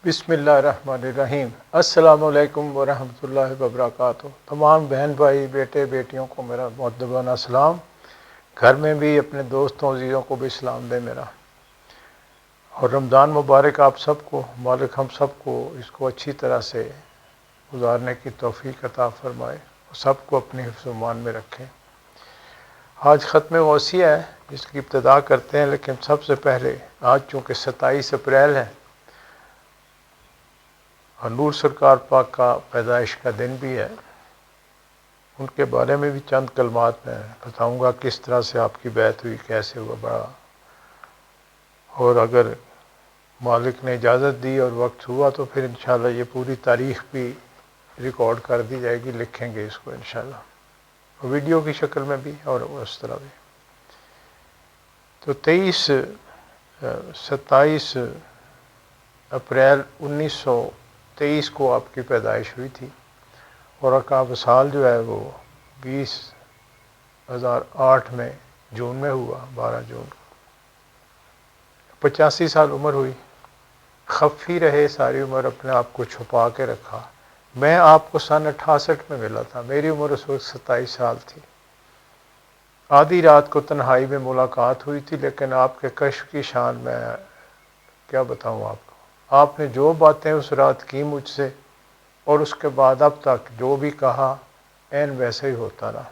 بسم اللہ الرحمن الرحیم۔ السلام علیکم ورحمۃ اللہ وبرکاتہ۔ تمام بہن بھائی بیٹے بیٹیوں کو میرا مؤدبانہ سلام، گھر میں بھی اپنے دوستوں عزیزوں کو بھی سلام دیں میرا، اور رمضان مبارک آپ سب کو، مالک ہم سب کو اس کو اچھی طرح سے گزارنے کی توفیق عطا فرمائے اور سب کو اپنی حفظ و امان میں رکھیں۔ آج ختم غوثیہ ہے جس کی ابتدا کرتے ہیں، لیکن سب سے پہلے آج چونکہ 27 اپریل ہے اور نور سرکار پاک کا پیدائش کا دن بھی ہے، ان کے بارے میں بھی چند کلمات میں بتاؤں گا، کس طرح سے آپ کی بیعت ہوئی، کیسے ہوا بڑا، اور اگر مالک نے اجازت دی اور وقت ہوا تو پھر انشاءاللہ یہ پوری تاریخ بھی ریکارڈ کر دی جائے گی، لکھیں گے اس کو انشاءاللہ ویڈیو کی شکل میں بھی اور اس طرح بھی۔ تو 27 اپریل 1923 کو آپ کی پیدائش ہوئی تھی، اور آپ کا وصال جو ہے وہ 2008 میں جون میں ہوا، 12 جون کو۔ 85 سال عمر ہوئی، خفی رہے ساری عمر، اپنے آپ کو چھپا کے رکھا۔ میں آپ کو سن 68 میں ملا تھا، میری عمر اس وقت 27 سال تھی۔ آدھی رات کو تنہائی میں ملاقات ہوئی تھی، لیکن آپ کے کشف کی شان میں کیا بتاؤں آپ کو۔ آپ نے جو باتیں اس رات کی مجھ سے، اور اس کے بعد اب تک جو بھی کہا عین ویسے ہی ہوتا رہا۔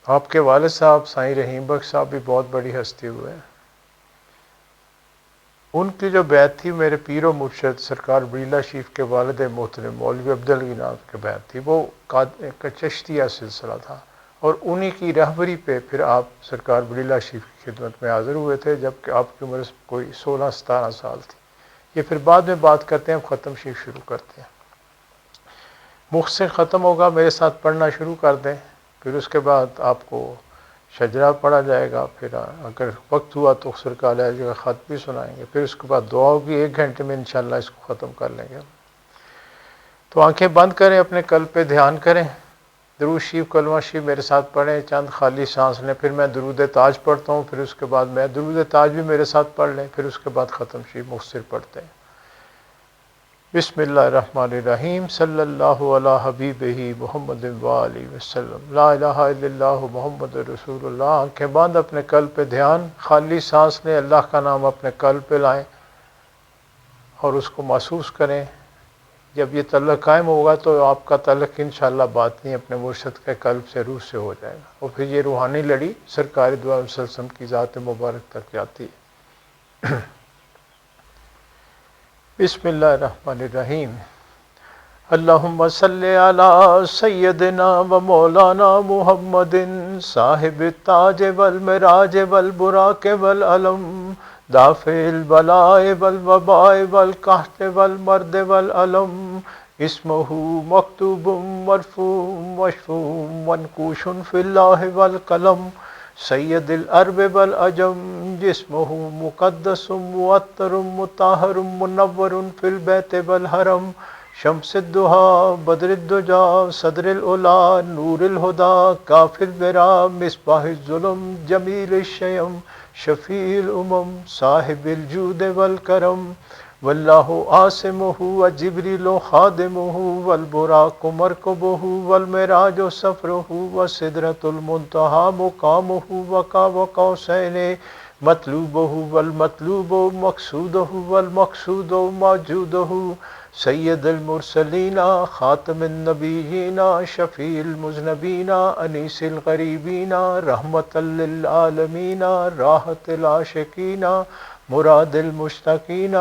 آپ کے والد صاحب سائیں رحیم بخش صاحب بھی بہت بڑی ہستی ہوئے ہیں۔ ان کی جو بیعت تھی میرے پیر و مرشد سرکار بریلہ شریف کے والد محترم مولوی عبدالعلی نام کی بیعت تھی، وہ چشتیہ سلسلہ تھا، اور انہی کی رہبری پہ پھر آپ سرکار بریلہ شریف کی خدمت میں حاضر ہوئے تھے، جبکہ آپ کی عمر کوئی 16-17 سال تھی۔ یہ پھر بعد میں بات کرتے ہیں، ختم شریف شروع کرتے ہیں۔ محسن ختم ہوگا، میرے ساتھ پڑھنا شروع کر دیں، پھر اس کے بعد آپ کو شجرہ پڑھا جائے گا، پھر اگر وقت ہوا تو سرکار علیہ کا خط بھی سنائیں گے، پھر اس کے بعد دعا ہوگی، 1 گھنٹے میں انشاءاللہ اس کو ختم کر لیں گے۔ تو آنکھیں بند کریں، اپنے قلب پہ دھیان کریں، درود شریف کلمہ شریف میرے ساتھ پڑھیں، چند خالی سانس لیں، پھر میں درود تاج پڑھتا ہوں، پھر اس کے بعد میں درود تاج بھی میرے ساتھ پڑھ لیں، پھر اس کے بعد ختم شریف مختصر پڑھتے ہیں۔ بسم اللہ الرحمن الرحیم، صلی اللہ علی حبیبہ محمد وآلہ وسلم، لا الہ الا اللہ محمد رسول اللہ۔ آنکھیں بند، اپنے قلب پہ دھیان، خالی سانس لیں، اللہ کا نام اپنے قلب پہ لائیں اور اس کو محسوس کریں۔ جب یہ تعلق قائم ہوگا تو آپ کا تعلق انشاءاللہ باطنی اپنے مرشد کے قلب سے، روح سے ہو جائے گا، اور پھر یہ روحانی لڑی سرکار دو عالم صلی اللہ علیہ وسلم کی ذات مبارک تک جاتی ہے۔ بسم اللہ الرحمن الرحیم۔ اللہم صلی علی سیدنا و مولانا محمد صاحب التاج والمراج والبراق والعلم، دافع البلاء والوباء والقحط والمرض والعلم، اسمہ مکتوب مرفوع مشفوع منقوش فی اللہ والقلم، سید العرب والعجم، جسمہ مقدس معطر مطہر منور فی البیت والحرم، شمس الضحیٰ بدر الدجا صدر العلا نور الہدی کاف الورا مصباح الظلم جمیل الشیم شفیع الامم صاحب الجود والکرم، واللہ عاصمہ وجبریل خادمہ والبراق مرکبہ والمعراج سفرہ وسدرۃ المنتہی مقامہ وقاب قوسین مطلوبہ والمطلوب مقصودہ والمقصود موجودہ، سید المرسلین خاتم النبیین شفیع المذنبین انیس الغریبین رحمۃ للعالمین راحت العاشقین مراد المشتاقین،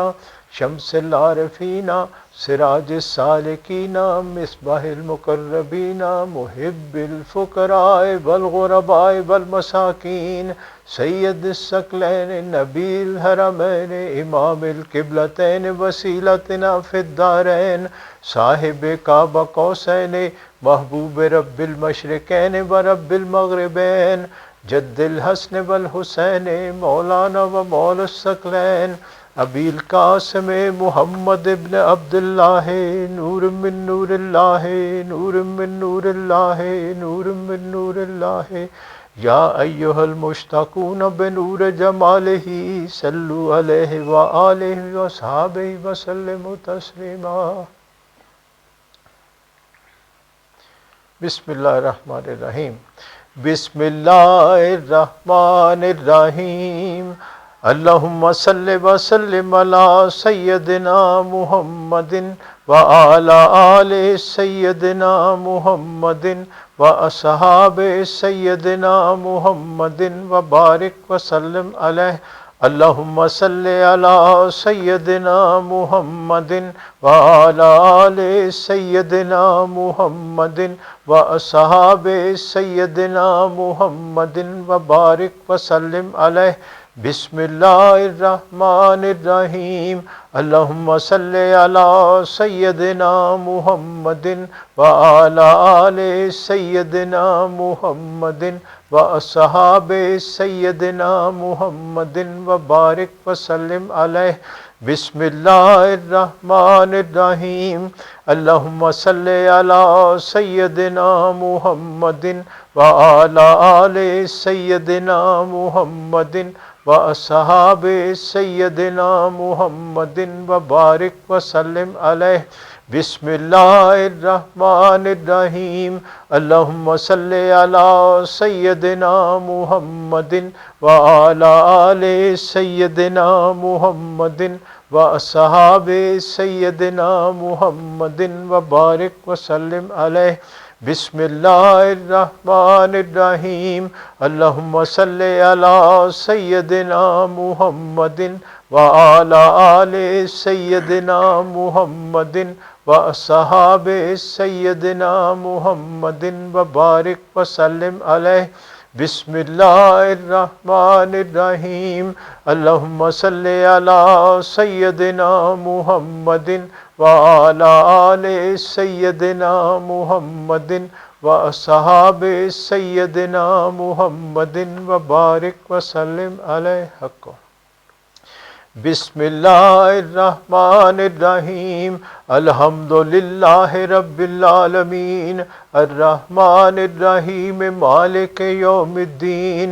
شمس العارفین سراج السالکین مصباح المقربین محب الفقراء والغرباء والمساکین، سید الثقلین نبی الحرمین امام القبلتین وسیلتنا فی الدارین، صاحب قاب قوسین محبوب رب المشرقین و رب المغربین، جد الحسن والحسین مولانا و مولا الثقلین، ابی القاسم محمد ابن عبداللہ نور من نور اللہ نور من نور اللہ نور من نور اللہ، یا ایھا المشتاقون بنور جمالہ صلوا علیہ وآلہ وصحبہ وسلموا تسلیما۔ بسم اللہ الرحمن الرحیم۔ بسم اللہ الرحمن الرحیم۔ اللہم صل وسلم علی سیدنا محمد وعلی آل سیدنا محمد واصحاب سیدنا محمد وبارک وسلم علیہ۔ اللہم صل علی سیدنا محمد وعلی آل سیدنا محمد واصحاب سیدنا محمد وبارک وسلم علیہ۔ بسم اللہ الرحمن الرحیم۔ اللہم صل علی سیدنا محمد وعلی آل سیدنا محمد واصحاب سیدنا محمد وبارک وسلم علیہ۔ بسم اللہ الرحمن الرحیم۔ اللہم صل علی سیدنا محمد وعلی آل سیدنا محمد واصحاب سیدنا محمد وبارک وسلم علیہ۔ بسم اللہ الرحمن الرحیم۔ اللہم صل علی سیدنا محمد وعلی آل سیدنا محمد واصحاب سیدنا محمد وبارک وسلم علیہ۔ بسم اللہ الرحمن الرحیم۔ اللہم صل علی سیدنا محمد وعلی آل سیدنا محمد واصحاب سیدنا محمد وبارک وسلم علیہ۔ بسم اللہ الرحمن الرحیم۔ اللہم صل علی سیدنا محمد وعلی آل سیدنا محمد واصحاب سیدنا محمد وبارک وسلم علیہ۔ حق۔ بسم اللہ الرحمن الرحیم۔ الحمد للہ رب العالمین الرحمن الرحیم مالک یوم الدین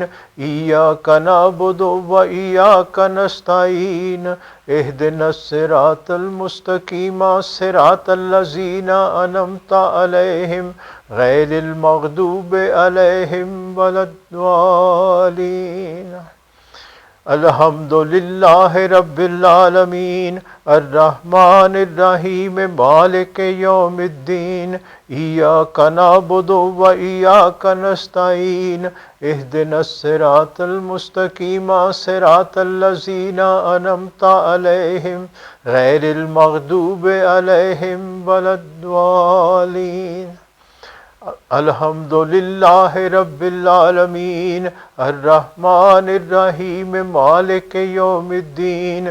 ایاک نعبد و ایاک نستعین اہدنا الصراط المستقیم صراط الذین انعمت علیہم غیر المغضوب علیہم ولا الضالین۔ الحمد للہ رب العالمین الرحمن الرحیم مالک یوم الدین ایاک نعبد و ایاک نستعین اہدنا الصراط المستقیم صراط الذین انعمت علیہم غیر المغضوب علیہم ولا الضالین۔ الحمد للہ رب العالمین الرحمن الرحیم مالک یوم الدین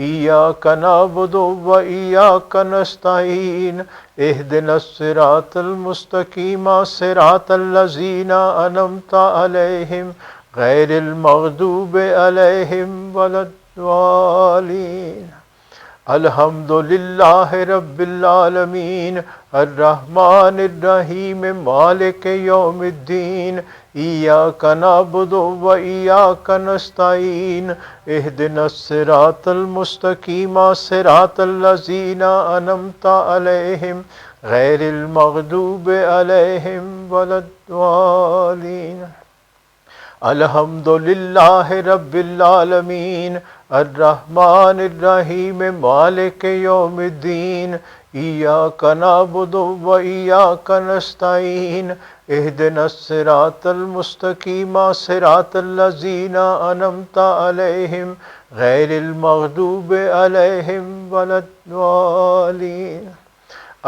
ایاک نعبد و ایاک نستعین اہدنا الصراط المستقیم صراط الذین انعمت علیہم غیر المغضوب علیہم ولا الضالین۔ الحمد للہ رب العالمین الرحمن الرحیم مالک یوم الدین ایاک نعبد و ایاک نستعین اہدنا الصراط المستقیم صراط الذین انعمت علیہم غیر المغضوب علیہم ولا الضالین۔ الحمد للہ رب العالمین الرحمن الرحیم مالک یوم الدین ایاک نعبد و ایاک نستعین اہدنا الصراط المستقیم صراط الذین انعمت علیہم غیر المغضوب علیہم ولا الضالین۔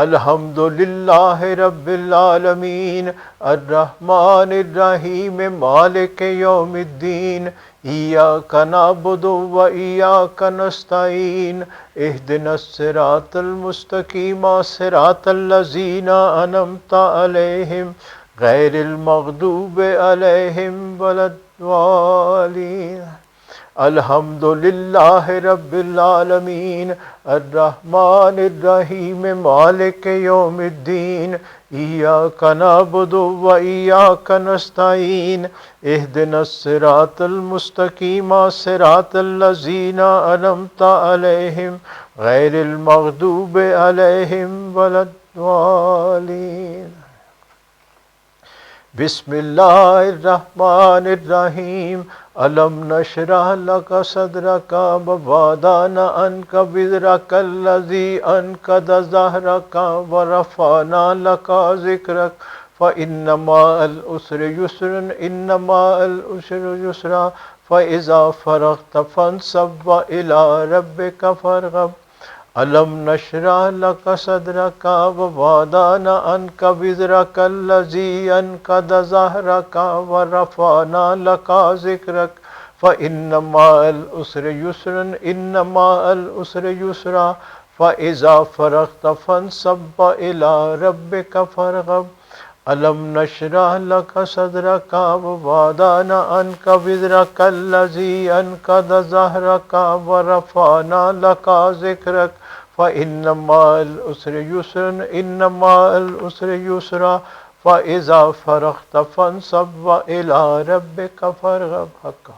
الحمد للہ رب العالمین الرحمن الرحیم مالک یوم الدین ایاک نعبد و ایاک نستعین اہدنا الصراط المستقیم صراط الذین انعمت علیہم غیر المغضوب علیہم ولا الضالین۔ الحمد للہ رب العالمین الرحمن الرحیم مالک یوم الدین ایاک نعبد و ایاک نستعین اہدنا الصراط المستقیم صراط الذین انعمت علیہم غیر المغضوب علیہم ولا الضالین۔ بسم اللہ الرحمن الرحیم الم نشرح لک صدرک ووضعنا عنک وزرک الذی انقض ظہرک ورفعنا لک ذکرک فإن مع العسر یسرا إن مع العسر یسرا فإذا فرغت فانصب وإلى ربک فارغب۔ الم نشرح لک صدرک ووضعنا عنک وزرک الذی انقض ظہرک ورفعنا لک ذکرک فإن مع العسر یسرا إن مع العسر یسرا فإذا فرغت فانصب وإلى ربک فارغب۔ الم نشرح لک صدرک ووضعنا عنک وزرک الذی انقض ظہرک ورفعنا لک ذکرک فإن مع العسر یسرا إن مع العسر یسرا فإذا فرغت فانصب وإلى ربک فارغب۔ حق۔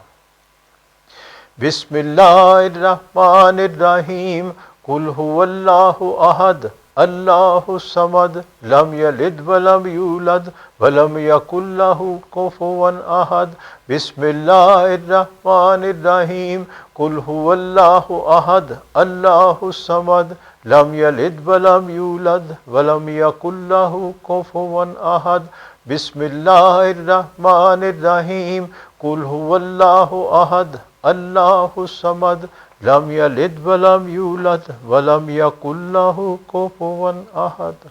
بسم اللہ الرحمن الرحیم قل هو اللہ احد اللہ الصمد لم یلد ولم یولد ولم یکن له کفوا احد۔ بسم اللہ الرحمن الرحیم قل هو اللہ احد اللہ الصمد لم یلد ولم یولد ولم یکن له کفوا احد۔ بسم اللہ الرحمن الرحیم قل هو اللہ احد اللہ الصمد لم یلد ولم یولد ولم یکن له کفوا احد۔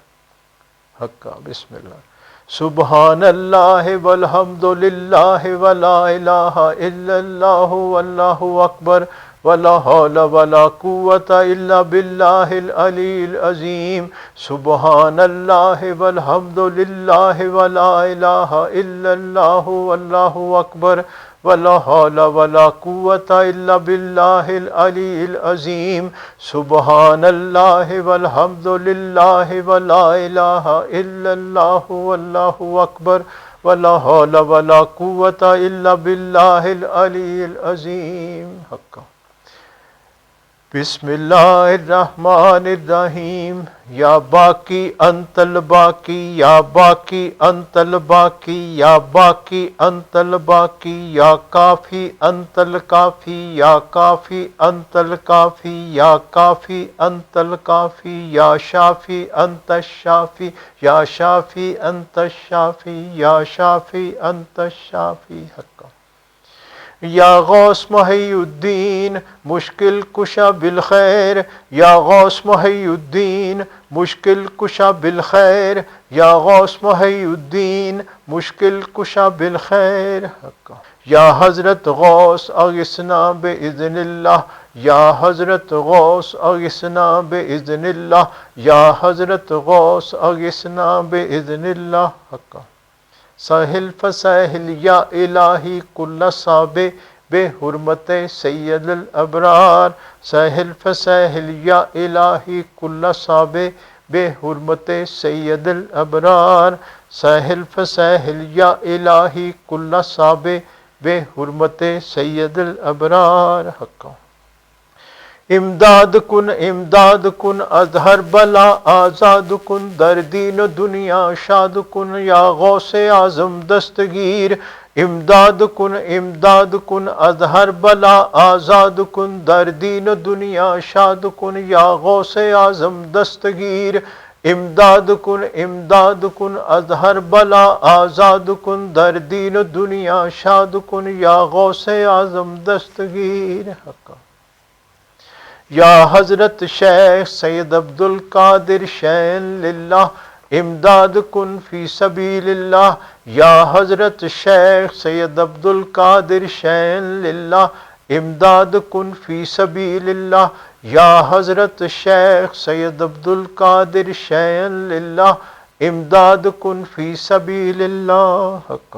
حق۔ بسم اللہ۔ سبحان اللہ والحمد للہ ولا الہ الا اللہ واللہ اکبر ولا حول ولا قوة الا باللہ العلی العظیم۔ سبحان اللہ والحمد للہ ولا الہ الا اللہ واللہ اکبر ولا حول ولا قوة الا باللہ العلی العظیم۔ سبحان اللہ والحمد للہ ولا الہ الا اللہ واللہ اکبر ولا حول ولا قوة الا باللہ العلی العظیم۔ حق۔ بسم اللہ الرحمن الرحیم یا باقی انت الباقی یا باقی انت الباقی یا باقی انت الباقی یا کافی انت الکافی یا کافی انت الکافی یا کافی انت الکافی یا شافی انت الشافی یا شافی انت الشافی یا شافی انت الشافی۔ حق۔ یا غوث محی الدین مشکل کشا بالخیر یا غوث محی الدین مشکل کشا بالخیر یا غوث محی الدین مشکل کشا بالخیر۔ یا حضرت غوث اغثنا باذن اللہ یا حضرت غوث اغثنا باذن اللہ یا حضرت غوث اغثنا باذن اللہ۔ حق۔ سہل فسہل یا الہی کل صاب بے حرمت سید الابرار۔ سہل فسہل یا الہی کل صاب بے حرمت سید الابرار۔ سہل فسہل یا الہی کل صاب بے حرمت سید الابرار۔ حق۔ امداد کن از ہر بلا آزاد کن در دین و دنیا شاد کن یا غوث اعظم دستگیر۔ امداد کن از ہر بلا آزاد کن در دین و دنیا شاد کن یا غوث اعظم دستگیر۔ امداد کن از ہر بلا آزاد کن در دین و دنیا شاد کن یا غوث اعظم دستگیر۔ حق۔ یا حضرت شیخ سید عبد القادر شین للہ امداد کن فی سبیل اللہ۔ یا حضرت شیخ سید عبد القادر شین للہ امداد کن فی سبیل اللہ۔ یا حضرت شیخ سید عبد القادر شین للہ امداد کن فی سبیل اللہ۔ حق۔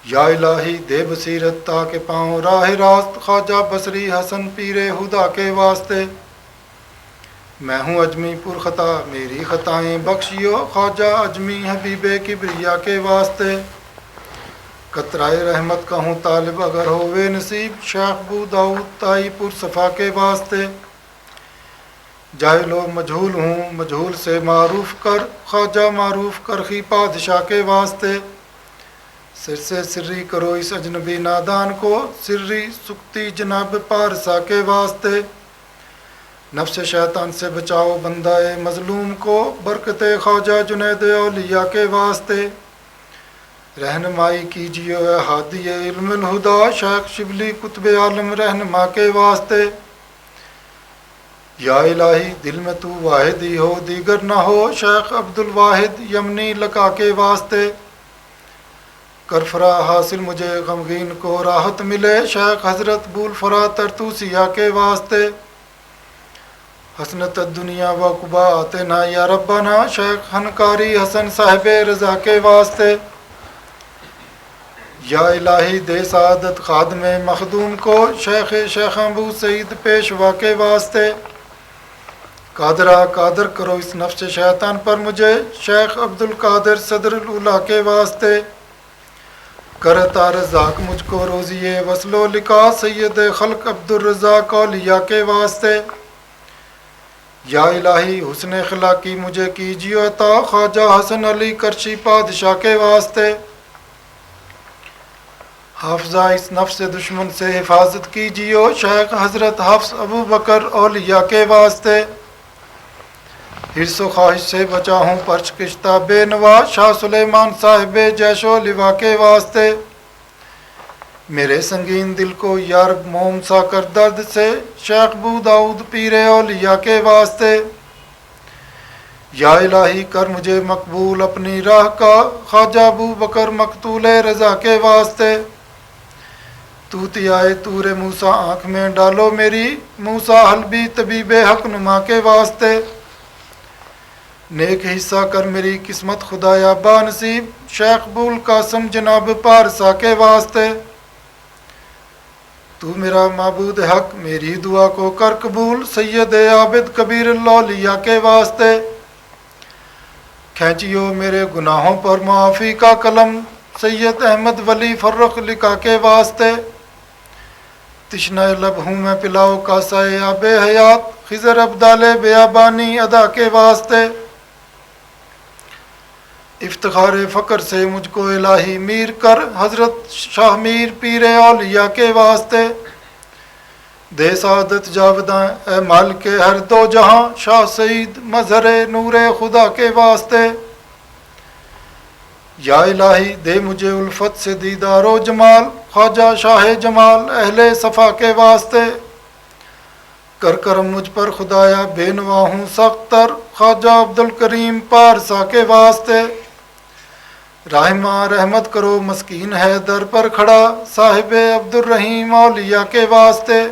یا الہی دے بصیرت تاکہ پاؤں راہ راست خواجہ بصری حسن پیر خدا کے واسطے۔ میں ہوں اجمی پر خطا میری خطائیں بخشیو خواجہ اجمی حبیب کبریا کے واسطے۔ قطرائے رحمت کا ہوں طالب اگر ہووے نصیب شیخ بو داؤد تائی پر صفا کے واسطے۔ جاہل و مجہول ہوں مجہول سے معروف کر خواجہ معروف کرخی پادشاہ کے واسطے۔ سر سے سری کرو اس اجنبی نادان کو سری سکتی جناب پارسا کے واسطے۔ نفس شیطان سے بچاؤ بندہ مظلوم کو برکت خواجہ جنید اولیاء کے واسطے۔ رہنمائی کیجیے اے ہادی علم الہدا شیخ شبلی قطب عالم رہنما کے واسطے۔ یا الہی دل میں تو واحد ہی ہو دیگر نہ ہو شیخ عبد الواحد یمنی لقا کے واسطے۔ کرفرا حاصل مجھے غمگین کو راحت ملے شیخ حضرت بولفرا ترتوسیہ کے واسطے۔ حسنت الدنیا و قبا آتنا یا ربنا شیخ ہنکاری حسن صاحب رضا کے واسطے۔ یا الہی دے سعادت خادم مخدوم کو شیخ ابو سعید پیشوا کے واسطے۔ قادرہ قادر کرو اس نفس شیطان پر مجھے شیخ عبد القادر صدر الاولیاء کے واسطے۔ کرتا رزاق مجھ کو روزی وصل و لقا سید خلق عبد الرزاق اولیاء کے واسطے۔ یا الہی حسن اخلاقی مجھے کیجیے عطا خواجہ حسن علی کرشی پادشاہ کے واسطے۔ حافظہ اس نفس دشمن سے حفاظت کیجیے شیخ حضرت حفظ ابو بکر اولیاء کے واسطے۔ حرص و خواہش سے بچا ہوں پرچ کشتہ بے نوا شاہ سلیمان صاحب جیش و لوا کے واسطے۔ میرے سنگین دل کو یارب موم سا کر درد سے شیخ بو داؤد پیر اولیاء کے واسطے۔ یا الہی کر مجھے مقبول اپنی راہ کا خواجہ ابو بکر مقتول رضا کے واسطے۔ توتیائے تور موسیٰ آنکھ میں ڈالو میری موسیٰ حلبی طبیب حق نما کے واسطے۔ نیک حصہ کر میری قسمت خدایا با نصیب شیخ بول قاسم جناب پارسا کے واسطے۔ تو میرا معبود حق میری دعا کو کر قبول سید عابد کبیر الاولیاء کے واسطے۔ کھینچیو میرے گناہوں پر معافی کا قلم سید احمد ولی فرخ لقا کے واسطے۔ تشنہ لب ہوں میں پلاؤ کاسائے آب حیات خضر عبدال بیابانی ادا کے واسطے۔ افتخار فقر سے مجھ کو الہی میر کر حضرت شاہ میر پیر اولیاء کے واسطے۔ دے سعادت جاوداں اے مالک ہر دو جہاں شاہ سعید مظہر نور خدا کے واسطے۔ یا الہی دے مجھے الفت سے دیدار و جمال خواجہ شاہ جمال اہل صفا کے واسطے۔ کر کرم مجھ پر خدایا بے نوا ہوں سخت تر خواجہ عبد الکریم پارسا کے واسطے۔ رحمہ رحمت کرو مسکین ہے در پر کھڑا صاحب عبد الرحیم اولیاء کے واسطے۔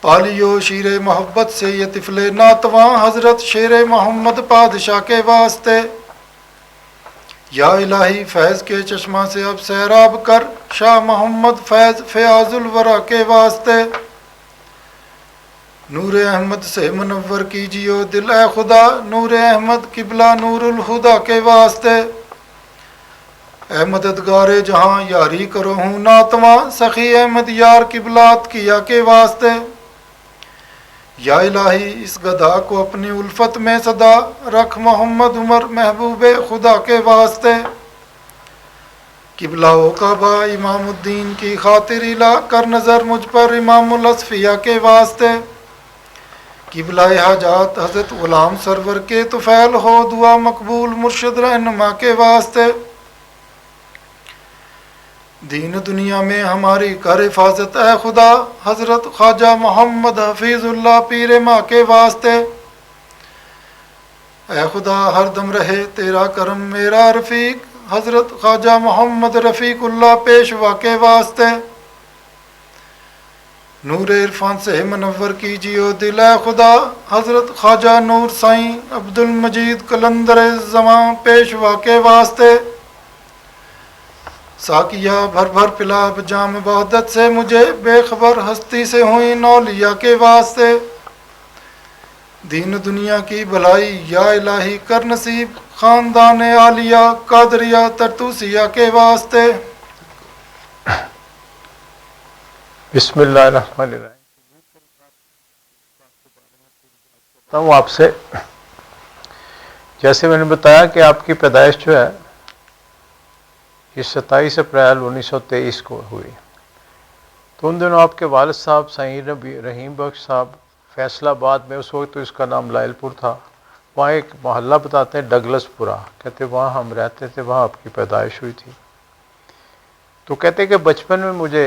پالیو شیر محبت سے یہ طفل ناتواں حضرت شیر محمد پادشاہ کے واسطے۔ یا الہی فیض کے چشمہ سے اب سیراب کر شاہ محمد فیض فیاض الورا کے واسطے۔ نور احمد سے منور کیجیو دل اے خدا نور احمد قبلہ نور الہدا کے واسطے۔ اے مددگار جہاں یاری کرو ہوں ناتواں سخی احمد یار قبلات کیا کے واسطے۔ یا الہی اس گدھا کو اپنی الفت میں صدا رکھ محمد عمر محبوب خدا کے واسطے۔ قبلہ و کعبہ امام الدین کی خاطر الہ کر نظر مجھ پر امام الاصفیاء کے واسطے۔ قبلہ حاجات حضرت غلام سرور کے طفیل ہو دعا مقبول مرشد رہنما کے واسطے۔ دین دنیا میں ہماری کر حفاظت اے خدا حضرت خواجہ محمد حفیظ اللہ پیر ماں کے واسطے۔ اے خدا ہر دم رہے تیرا کرم میرا رفیق حضرت خواجہ محمد رفیق اللہ پیشوا کے واسطے۔ نور عرفان سے منور کیجیو دل اے خدا حضرت خواجہ نور سائیں عبد المجید قلندر زمان پیشوا کے واسطے۔ ساقیہ بھر بھر پلا اب جام وحدت سے، مجھے بے خبر ہستی سے ہوئی نولیا کے واسطے، دین دنیا کی بھلائی یا الہی کر نصیب، خاندان عالیہ قادریہ ترتوسیہ کے واسطے۔ بسم اللہ الرحمن الرحیم۔ ہوں آپ سے جیسے میں نے بتایا کہ آپ کی پیدائش جو ہے یہ 27 اپریل 1923 کو ہوئی، تو ان دنوں آپ کے والد صاحب سعید رحیم بخش صاحب فیصل آباد میں، اس وقت تو اس کا نام لائل پور تھا، وہاں ایک محلہ بتاتے ہیں ڈگلس پورا، کہتے وہاں ہم رہتے تھے، وہاں آپ کی پیدائش ہوئی تھی۔ تو کہتے کہ بچپن میں مجھے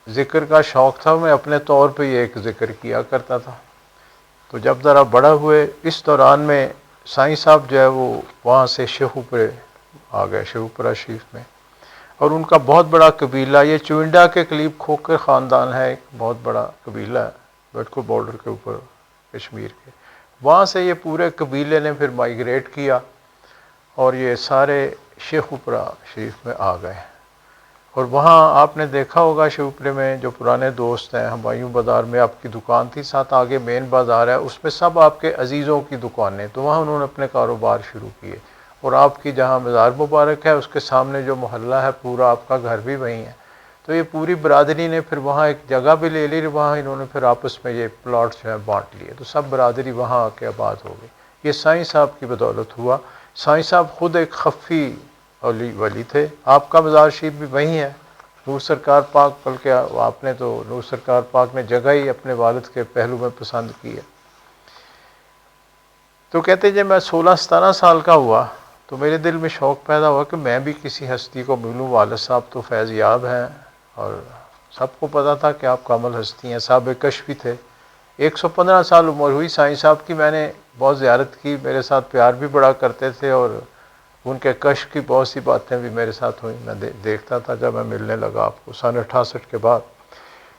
ذکر کا شوق تھا، میں اپنے طور پہ یہ ایک ذکر کیا کرتا تھا۔ تو جب ذرا بڑا ہوئے اس دوران میں سائیں صاحب جو ہے وہ وہاں سے شیخوپورے آ گئے، شیخوپورہ شریف میں، اور ان کا بہت بڑا قبیلہ، یہ چوئنڈا کے قریب کھوکر خاندان ہے، ایک بہت بڑا قبیلہ ہے بیڈکو بارڈر کے اوپر کشمیر کے، وہاں سے یہ پورے قبیلے نے پھر مائیگریٹ کیا اور یہ سارے شیخوپورہ شریف میں آ گئے۔ اور وہاں آپ نے دیکھا ہوگا شیخوپورے میں جو پرانے دوست ہیں، ہمایوں بازار میں آپ کی دکان تھی، ساتھ آگے مین بازار ہے، اس میں سب آپ کے عزیزوں کی دکانیں، تو وہاں انہوں نے اپنے کاروبار شروع کیے، اور آپ کی جہاں مزار مبارک ہے اس کے سامنے جو محلہ ہے پورا آپ کا گھر بھی وہیں ہے، تو یہ پوری برادری نے پھر وہاں ایک جگہ بھی لے لی، وہاں انہوں نے پھر آپس میں یہ پلاٹ جو ہے بانٹ لیے، تو سب برادری وہاں آ کے آباد ہو گئی۔ یہ سائیں صاحب کی بدولت ہوا۔ سائیں صاحب خود ایک خفی ولی تھے، آپ کا مزار شریف بھی وہیں ہے، نور سرکار پاک، بلکہ آپ نے تو نور سرکار پاک نے جگہ ہی اپنے والد کے پہلو میں پسند کی ہے۔ تو کہتے جب میں 16-17 سال کا ہوا تو میرے دل میں شوق پیدا ہوا کہ میں بھی کسی ہستی کو ملوں، والد صاحب تو فیض یاب ہیں اور سب کو پتا تھا کہ آپ کامل ہستی ہیں، صاحب کشف بھی تھے۔ 115 سال عمر ہوئی سائیں صاحب کی، میں نے بہت زیارت کی، میرے ساتھ پیار بھی بڑا کرتے تھے، اور ان کے کشف کی بہت سی باتیں بھی میرے ساتھ ہوئیں، میں دیکھتا تھا جب میں ملنے لگا آپ کو سن 68 کے بعد۔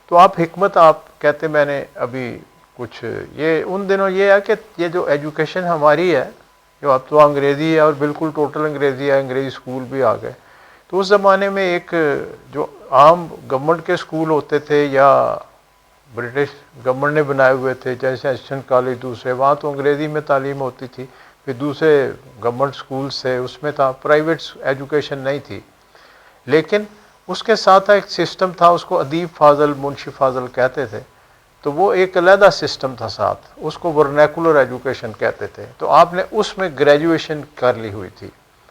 تو آپ حکمت آپ کہتے میں نے ابھی کچھ یہ ان دنوں یہ ہے کہ یہ جو ایجوکیشن ہماری ہے جو اب تو انگریزی ہے اور بالکل ٹوٹل انگریزی ہے، انگریزی اسکول بھی آ گئے، تو اس زمانے میں ایک جو عام گورنمنٹ کے اسکول ہوتے تھے یا برٹش گورنمنٹ نے بنائے ہوئے تھے جیسے ایسٹرن کالج دوسرے، وہاں تو انگریزی میں تعلیم ہوتی تھی، پھر دوسرے گورنمنٹ اسکولس سے اس میں تھا، پرائیویٹ ایجوکیشن نہیں تھی، لیکن اس کے ساتھ ایک سسٹم تھا، اس کو ادیب فاضل منشی فاضل کہتے تھے، تو وہ ایک علیحدہ سسٹم تھا ساتھ، اس کو ورنیکولر ایجوکیشن کہتے تھے، تو آپ نے اس میں گریجویشن کر لی ہوئی تھی،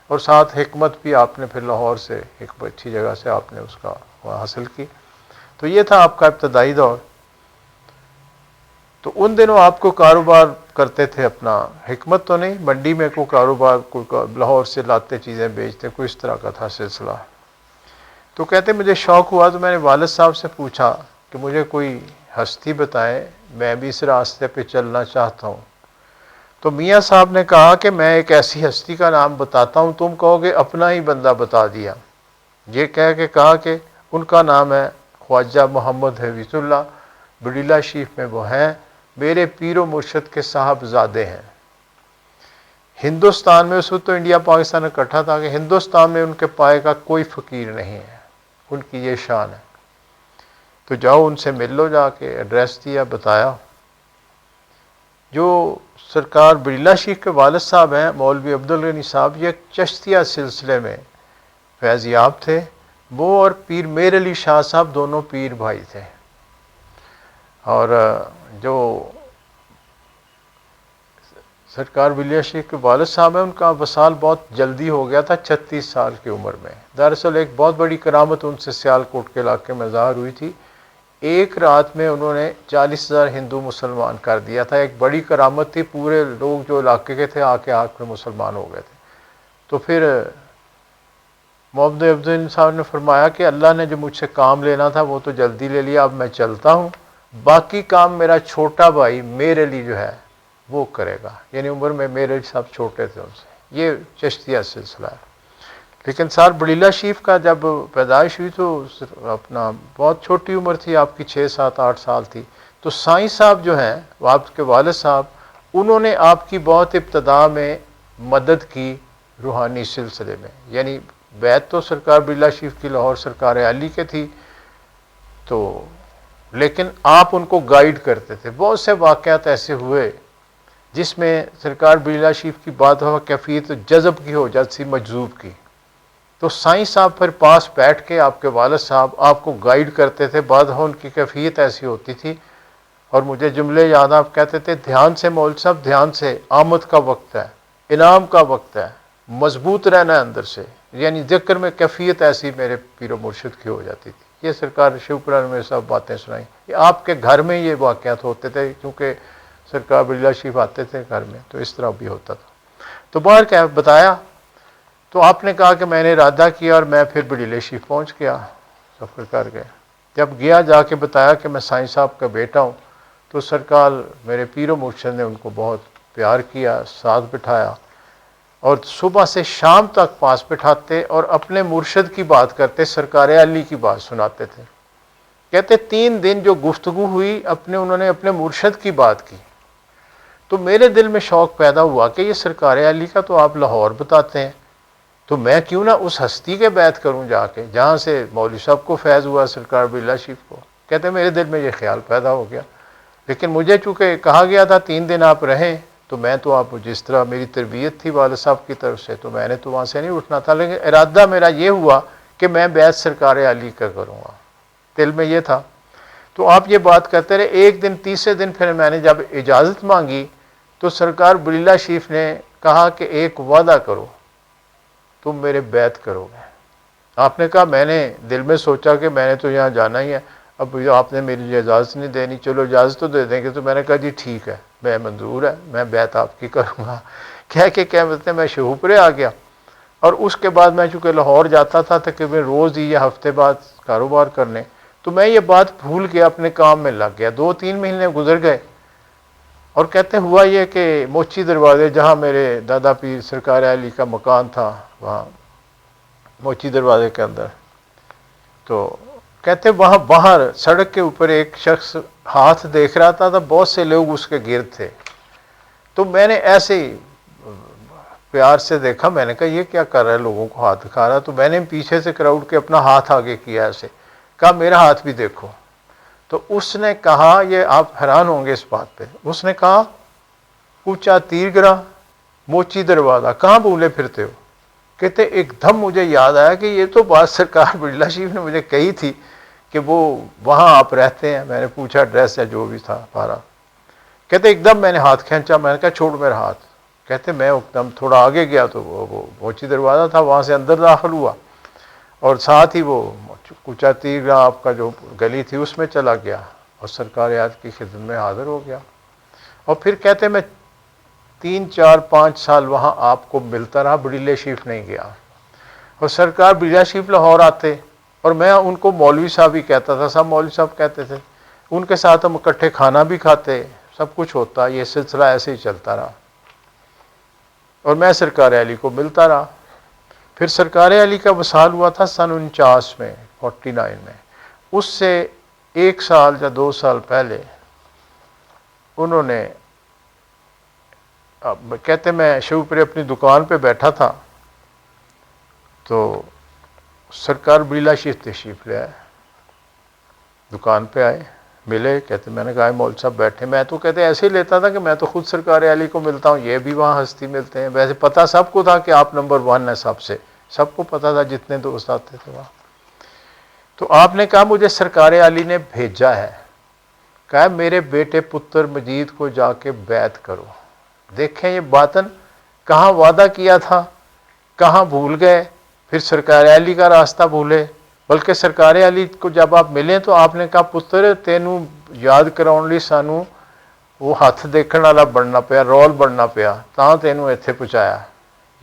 اور ساتھ حکمت بھی آپ نے پھر لاہور سے ایک اچھی جگہ سے آپ نے اس کا حاصل کی، تو یہ تھا آپ کا ابتدائی دور۔ تو ان دنوں آپ کو کاروبار کرتے تھے اپنا، حکمت تو نہیں، منڈی میں کوئی کاروبار، کوئی لاہور سے لاتے چیزیں بیچتے، کوئی اس طرح کا تھا سلسلہ۔ تو کہتے مجھے شوق ہوا تو میں نے والد صاحب سے پوچھا کہ مجھے کوئی ہستی بتائیں، میں بھی اس راستے پہ چلنا چاہتا ہوں۔ تو میاں صاحب نے کہا کہ میں ایک ایسی ہستی کا نام بتاتا ہوں، تم کہو گے اپنا ہی بندہ بتا دیا۔ یہ کہہ کے کہا کہ ان کا نام ہے خواجہ محمد حفیظ اللہ، بڑیلہ شریف میں وہ ہیں، میرے پیر و مرشد کے صاحبزادے ہیں۔ ہندوستان میں اس وقت تو انڈیا پاکستان اکٹھا تھا کہ ہندوستان میں ان کے پائے کا کوئی فقیر نہیں ہے، ان کی یہ شان ہے، تو جاؤ ان سے مل لو، جا کے ایڈریس دیا، بتایا۔ جو سرکار بڑیلہ شریف کے والد صاحب ہیں مولوی عبدالغنی صاحب، یہ چشتیہ سلسلے میں فیض یاب تھے، وہ اور پیر میر علی شاہ صاحب دونوں پیر بھائی تھے، اور جو سرکار بڑیلہ شریف کے والد صاحب ہیں ان کا وصال بہت جلدی ہو گیا تھا، 36 سال کی عمر میں۔ دراصل ایک بہت بڑی کرامت ان سے سیالکوٹ کے علاقے میں ظاہر ہوئی تھی، ایک رات میں انہوں نے 40,000 ہندو مسلمان کر دیا تھا، ایک بڑی کرامت تھی، پورے لوگ جو علاقے کے تھے آ کے مسلمان ہو گئے تھے۔ تو پھر محمد عبدالغنی صاحب نے فرمایا کہ اللہ نے جو مجھ سے کام لینا تھا وہ تو جلدی لے لیا، اب میں چلتا ہوں، باقی کام میرا چھوٹا بھائی میر علی جو ہے وہ کرے گا، یعنی عمر میں میر علی صاحب چھوٹے تھے ان سے، یہ چشتیہ سلسلہ ہے۔ لیکن سر بڑیلہ شریف کا جب پیدائش ہوئی تو اپنا بہت چھوٹی عمر تھی آپ کی، 6, 7, 8 سال تھی، تو سائیں صاحب جو ہیں وہ آپ کے والد صاحب، انہوں نے آپ کی بہت ابتدا میں مدد کی روحانی سلسلے میں، یعنی بیعت تو سرکار بریلہ شریف کی لاہور سرکار عالی کے تھی، تو لیکن آپ ان کو گائیڈ کرتے تھے۔ بہت سے واقعات ایسے ہوئے جس میں سرکار بریلہ شریف کی بات ہوا کیفیت جذب کی ہو جاتی سی مجذوب کی، تو سائیں صاحب پھر پاس بیٹھ کے آپ کے والد صاحب آپ کو گائیڈ کرتے تھے۔ بعد ان کی کیفیت ایسی ہوتی تھی، اور مجھے جملے یاد آپ کہتے تھے دھیان سے مول صاحب دھیان سے، آمد کا وقت ہے، انعام کا وقت ہے، مضبوط رہنا ہے اندر سے، یعنی ذکر میں کیفیت ایسی میرے پیر و مرشد کی ہو جاتی تھی۔ یہ سرکار شیوپورہ میں سب باتیں سنائیں، یہ آپ کے گھر میں یہ واقعات ہوتے تھے، کیونکہ سرکار بریلہ شریف آتے تھے گھر میں، تو اس طرح بھی ہوتا تھا۔ تو باہر کیا بتایا، تو آپ نے کہا کہ میں نے ارادہ کیا اور میں پھر بریلہ شریف پہنچ گیا، سفر کر گئے۔ جب گیا جا کے بتایا کہ میں سائیں صاحب کا بیٹا ہوں، تو سرکار میرے پیر و مرشد نے ان کو بہت پیار کیا، ساتھ بٹھایا، اور صبح سے شام تک پاس بٹھاتے اور اپنے مرشد کی بات کرتے، سرکار علی کی بات سناتے تھے۔ کہتے 3 دن جو گفتگو ہوئی انہوں نے اپنے مرشد کی بات کی، تو میرے دل میں شوق پیدا ہوا کہ یہ سرکار علی کا تو آپ لاہور بتاتے ہیں، تو میں کیوں نہ اس ہستی کے بیعت کروں جا کے جہاں سے مولوی صاحب کو فیض ہوا سرکار بریلہ شریف کو۔ کہتے میرے دل میں یہ خیال پیدا ہو گیا، لیکن مجھے چونکہ کہا گیا تھا 3 دن آپ رہیں، تو میں تو آپ جس طرح میری تربیت تھی والد صاحب کی طرف سے، تو میں نے تو وہاں سے نہیں اٹھنا تھا، لیکن ارادہ میرا یہ ہوا کہ میں بیعت سرکار علی کا کروں گا، دل میں یہ تھا۔ تو آپ یہ بات کرتے رہے۔ ایک دن تیسرے دن پھر میں نے جب اجازت مانگی، تو سرکار بریلہ شریف نے کہا کہ ایک وعدہ کرو، تم میرے بیعت کرو گے۔ آپ نے کہا میں نے دل میں سوچا کہ میں نے تو یہاں جانا ہی ہے، اب آپ نے میری اجازت نہیں دینی، چلو اجازت تو دے دیں گے۔ تو میں نے کہا جی ٹھیک ہے، میں منظور ہے، میں بیعت آپ کی کروں گا۔ کہہ کے کیا بولتے ہیں میں شیوپورے آ گیا، اور اس کے بعد میں چونکہ لاہور جاتا تھا تقریباً روز ہی یا ہفتے بعد کاروبار کرنے، تو میں یہ بات بھول کے اپنے کام میں لگ گیا۔ 2-3 مہینے گزر گئے، اور کہتے ہوا یہ کہ موچی دروازے جہاں میرے دادا پیر سرکار علی کا مکان تھا، وہاں موچی دروازے کے اندر، تو کہتے وہاں باہر سڑک کے اوپر ایک شخص ہاتھ دیکھ رہا تھا، بہت سے لوگ اس کے گرد تھے، تو میں نے ایسے ہی پیار سے دیکھا، میں نے کہا یہ کیا کر رہا ہے، لوگوں کو ہاتھ دکھا رہا، تو میں نے پیچھے سے کراؤڈ کے اپنا ہاتھ آگے کیا ایسے، کہا میرا ہاتھ بھی دیکھو۔ تو اس نے کہا، یہ آپ حیران ہوں گے اس بات پہ، اس نے کہا کوچا تیر گرا موچی دروازہ کہاں بھولے پھرتے ہو۔ کہتے ایک دم مجھے یاد آیا کہ یہ تو بات سرکار بریلہ شریف نے مجھے کہی تھی کہ وہ وہاں آپ رہتے ہیں۔ میں نے پوچھا ایڈریس یا جو بھی تھا پارا۔ کہتے ایک دم میں نے ہاتھ کھینچا، میں نے کہا چھوڑ میرا ہاتھ۔ کہتے میں ایک دم تھوڑا آگے گیا تو وہ موچی دروازہ تھا، وہاں سے اندر داخل ہوا، اور ساتھ ہی وہ کوچا تیر گرا آپ کا جو گلی تھی اس میں چلا گیا، اور سرکار عاد کی خدمت میں حاضر ہو گیا۔ اور پھر کہتے میں 3-4-5 سال وہاں آپ کو ملتا رہا، بریلہ شریف نہیں گیا، اور سرکار بریلہ شریف لاہور آتے، اور میں ان کو مولوی صاحب ہی کہتا تھا، سب مولوی صاحب کہتے تھے، ان کے ساتھ ہم اکٹھے کھانا بھی کھاتے، سب کچھ ہوتا، یہ سلسلہ ایسے ہی چلتا رہا، اور میں سرکار علی کو ملتا رہا۔ پھر سرکار علی کا وصال ہوا تھا سن 49 میں، 49 میں، اس سے 1 سال یا 2 سال پہلے انہوں نے کہتے میں شیوپورے اپنی دکان پہ بیٹھا تھا، تو سرکار بریلہ شریف تشریف لے آئے، دکان پہ آئے، ملے، کہتے میں نے کہا مول صاحب بیٹھے، میں تو کہتے ایسے ہی لیتا تھا کہ میں تو خود سرکار علی کو ملتا ہوں، یہ بھی وہاں ہستی ملتے ہیں، ویسے پتہ سب کو تھا کہ آپ نمبر 1 ہیں، سب کو پتہ تھا جتنے دوست آتے تھے وہاں۔ تو آپ نے کہا مجھے سرکار علی نے بھیجا ہے، کہا میرے بیٹے پتر مجید کو جا کے بیعت کرو۔ دیکھیں یہ باطن کہاں وعدہ کیا تھا، کہاں بھول گئے، پھر سرکار علی کا راستہ بھولے، بلکہ سرکار علی کو جب آپ ملیں تو آپ نے کہا پتر تینوں یاد کراؤن لی سانوں وہ ہاتھ دیکھنے والا بننا پیا، رول بننا پیا، تاں تینوں ایتھے پہنچایا۔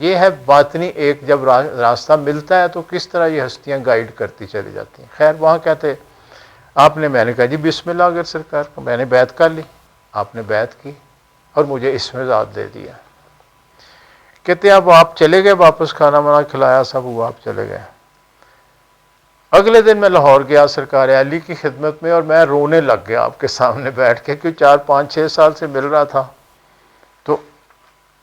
یہ ہے باطنی ایک جب راستہ ملتا ہے تو کس طرح یہ ہستیاں گائیڈ کرتی چلی جاتی ہیں۔ خیر وہاں کہتے آپ نے، میں نے کہا جی بسم اللہ اگر سرکار کو، میں نے بیعت کر لی، آپ نے بیعت کی اور مجھے اسم ذات دے دیا۔ کہتے اب آپ چلے گئے واپس، کھانا وانا کھلایا سب ہوا، آپ چلے گئے۔ اگلے دن میں لاہور گیا سرکار علی کی خدمت میں، اور میں رونے لگ گیا آپ کے سامنے بیٹھ کے، کہ 4-5-6 سال سے مل رہا تھا۔ تو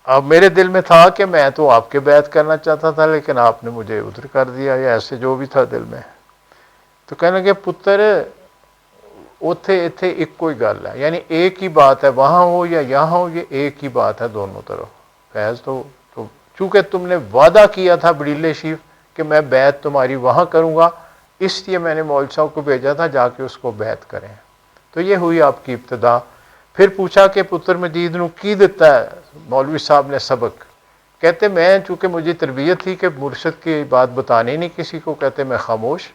اب میرے دل میں تھا کہ میں تو آپ کے بیعت کرنا چاہتا تھا، لیکن آپ نے مجھے ادھر کر دیا، یا ایسے جو بھی تھا دل میں. تو کہنے لگے پتر اوتھے ایتھے ایک کوئی گل ہے، یعنی ایک ہی بات ہے، وہاں ہو یا یہاں ہو، یہ ایک ہی بات ہے دونوں طرف. فیض تو چونکہ تم نے وعدہ کیا تھا بریلے شریف کہ میں بیعت تمہاری وہاں کروں گا، اس لیے میں نے مولوی صاحب کو بھیجا تھا جا کے اس کو بیعت کریں. تو یہ ہوئی آپ کی ابتدا. پھر پوچھا کہ پتر مجید نو کی دیتا ہے مولوی صاحب نے سبق؟ کہتے میں چونکہ مجھے تربیت تھی کہ مرشد کی بات بتانی نہیں کسی کو، کہتے میں خاموش.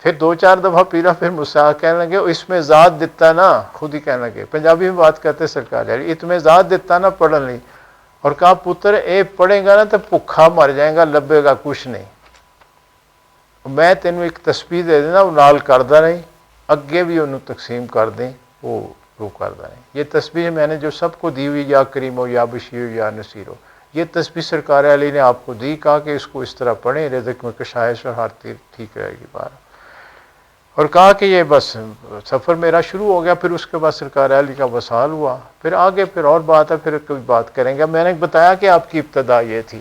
پھر 2-4 دفعہ پیرا پھر مجھ سے کہنے لگے اس میں ذات دیتا نا، خود ہی کہنے لگے، پنجابی میں بات کرتے سرکار یار، اس میں ذات دیتا نا پڑھن لی. اور کہا پتر اے پڑھے گا نا تو بھوکھا مر جائے گا، لبے گا کچھ نہیں. میں تینوں ایک تسبیح دے دینا، وہ نال کردا نہیں، اگے بھی انہوں تقسیم کر دیں، وہ کردا نہیں. یہ تسبیح میں نے جو سب کو دی ہوئی، یا کریم ہو یا بشیر ہو یا نصیر ہو، یہ تسبیح سرکار علی نے آپ کو دی، کہا کہ اس کو اس طرح پڑھیں، رزق میں کشائش اور ہر تیر ٹھیک رہے گی بار. اور کہا کہ یہ بس سفر میرا شروع ہو گیا. پھر اس کے بعد سرکار علی کا وصال ہوا. پھر آگے پھر اور بات ہے، پھر کبھی بات کریں گے. میں نے بتایا کہ آپ کی ابتدا یہ تھی.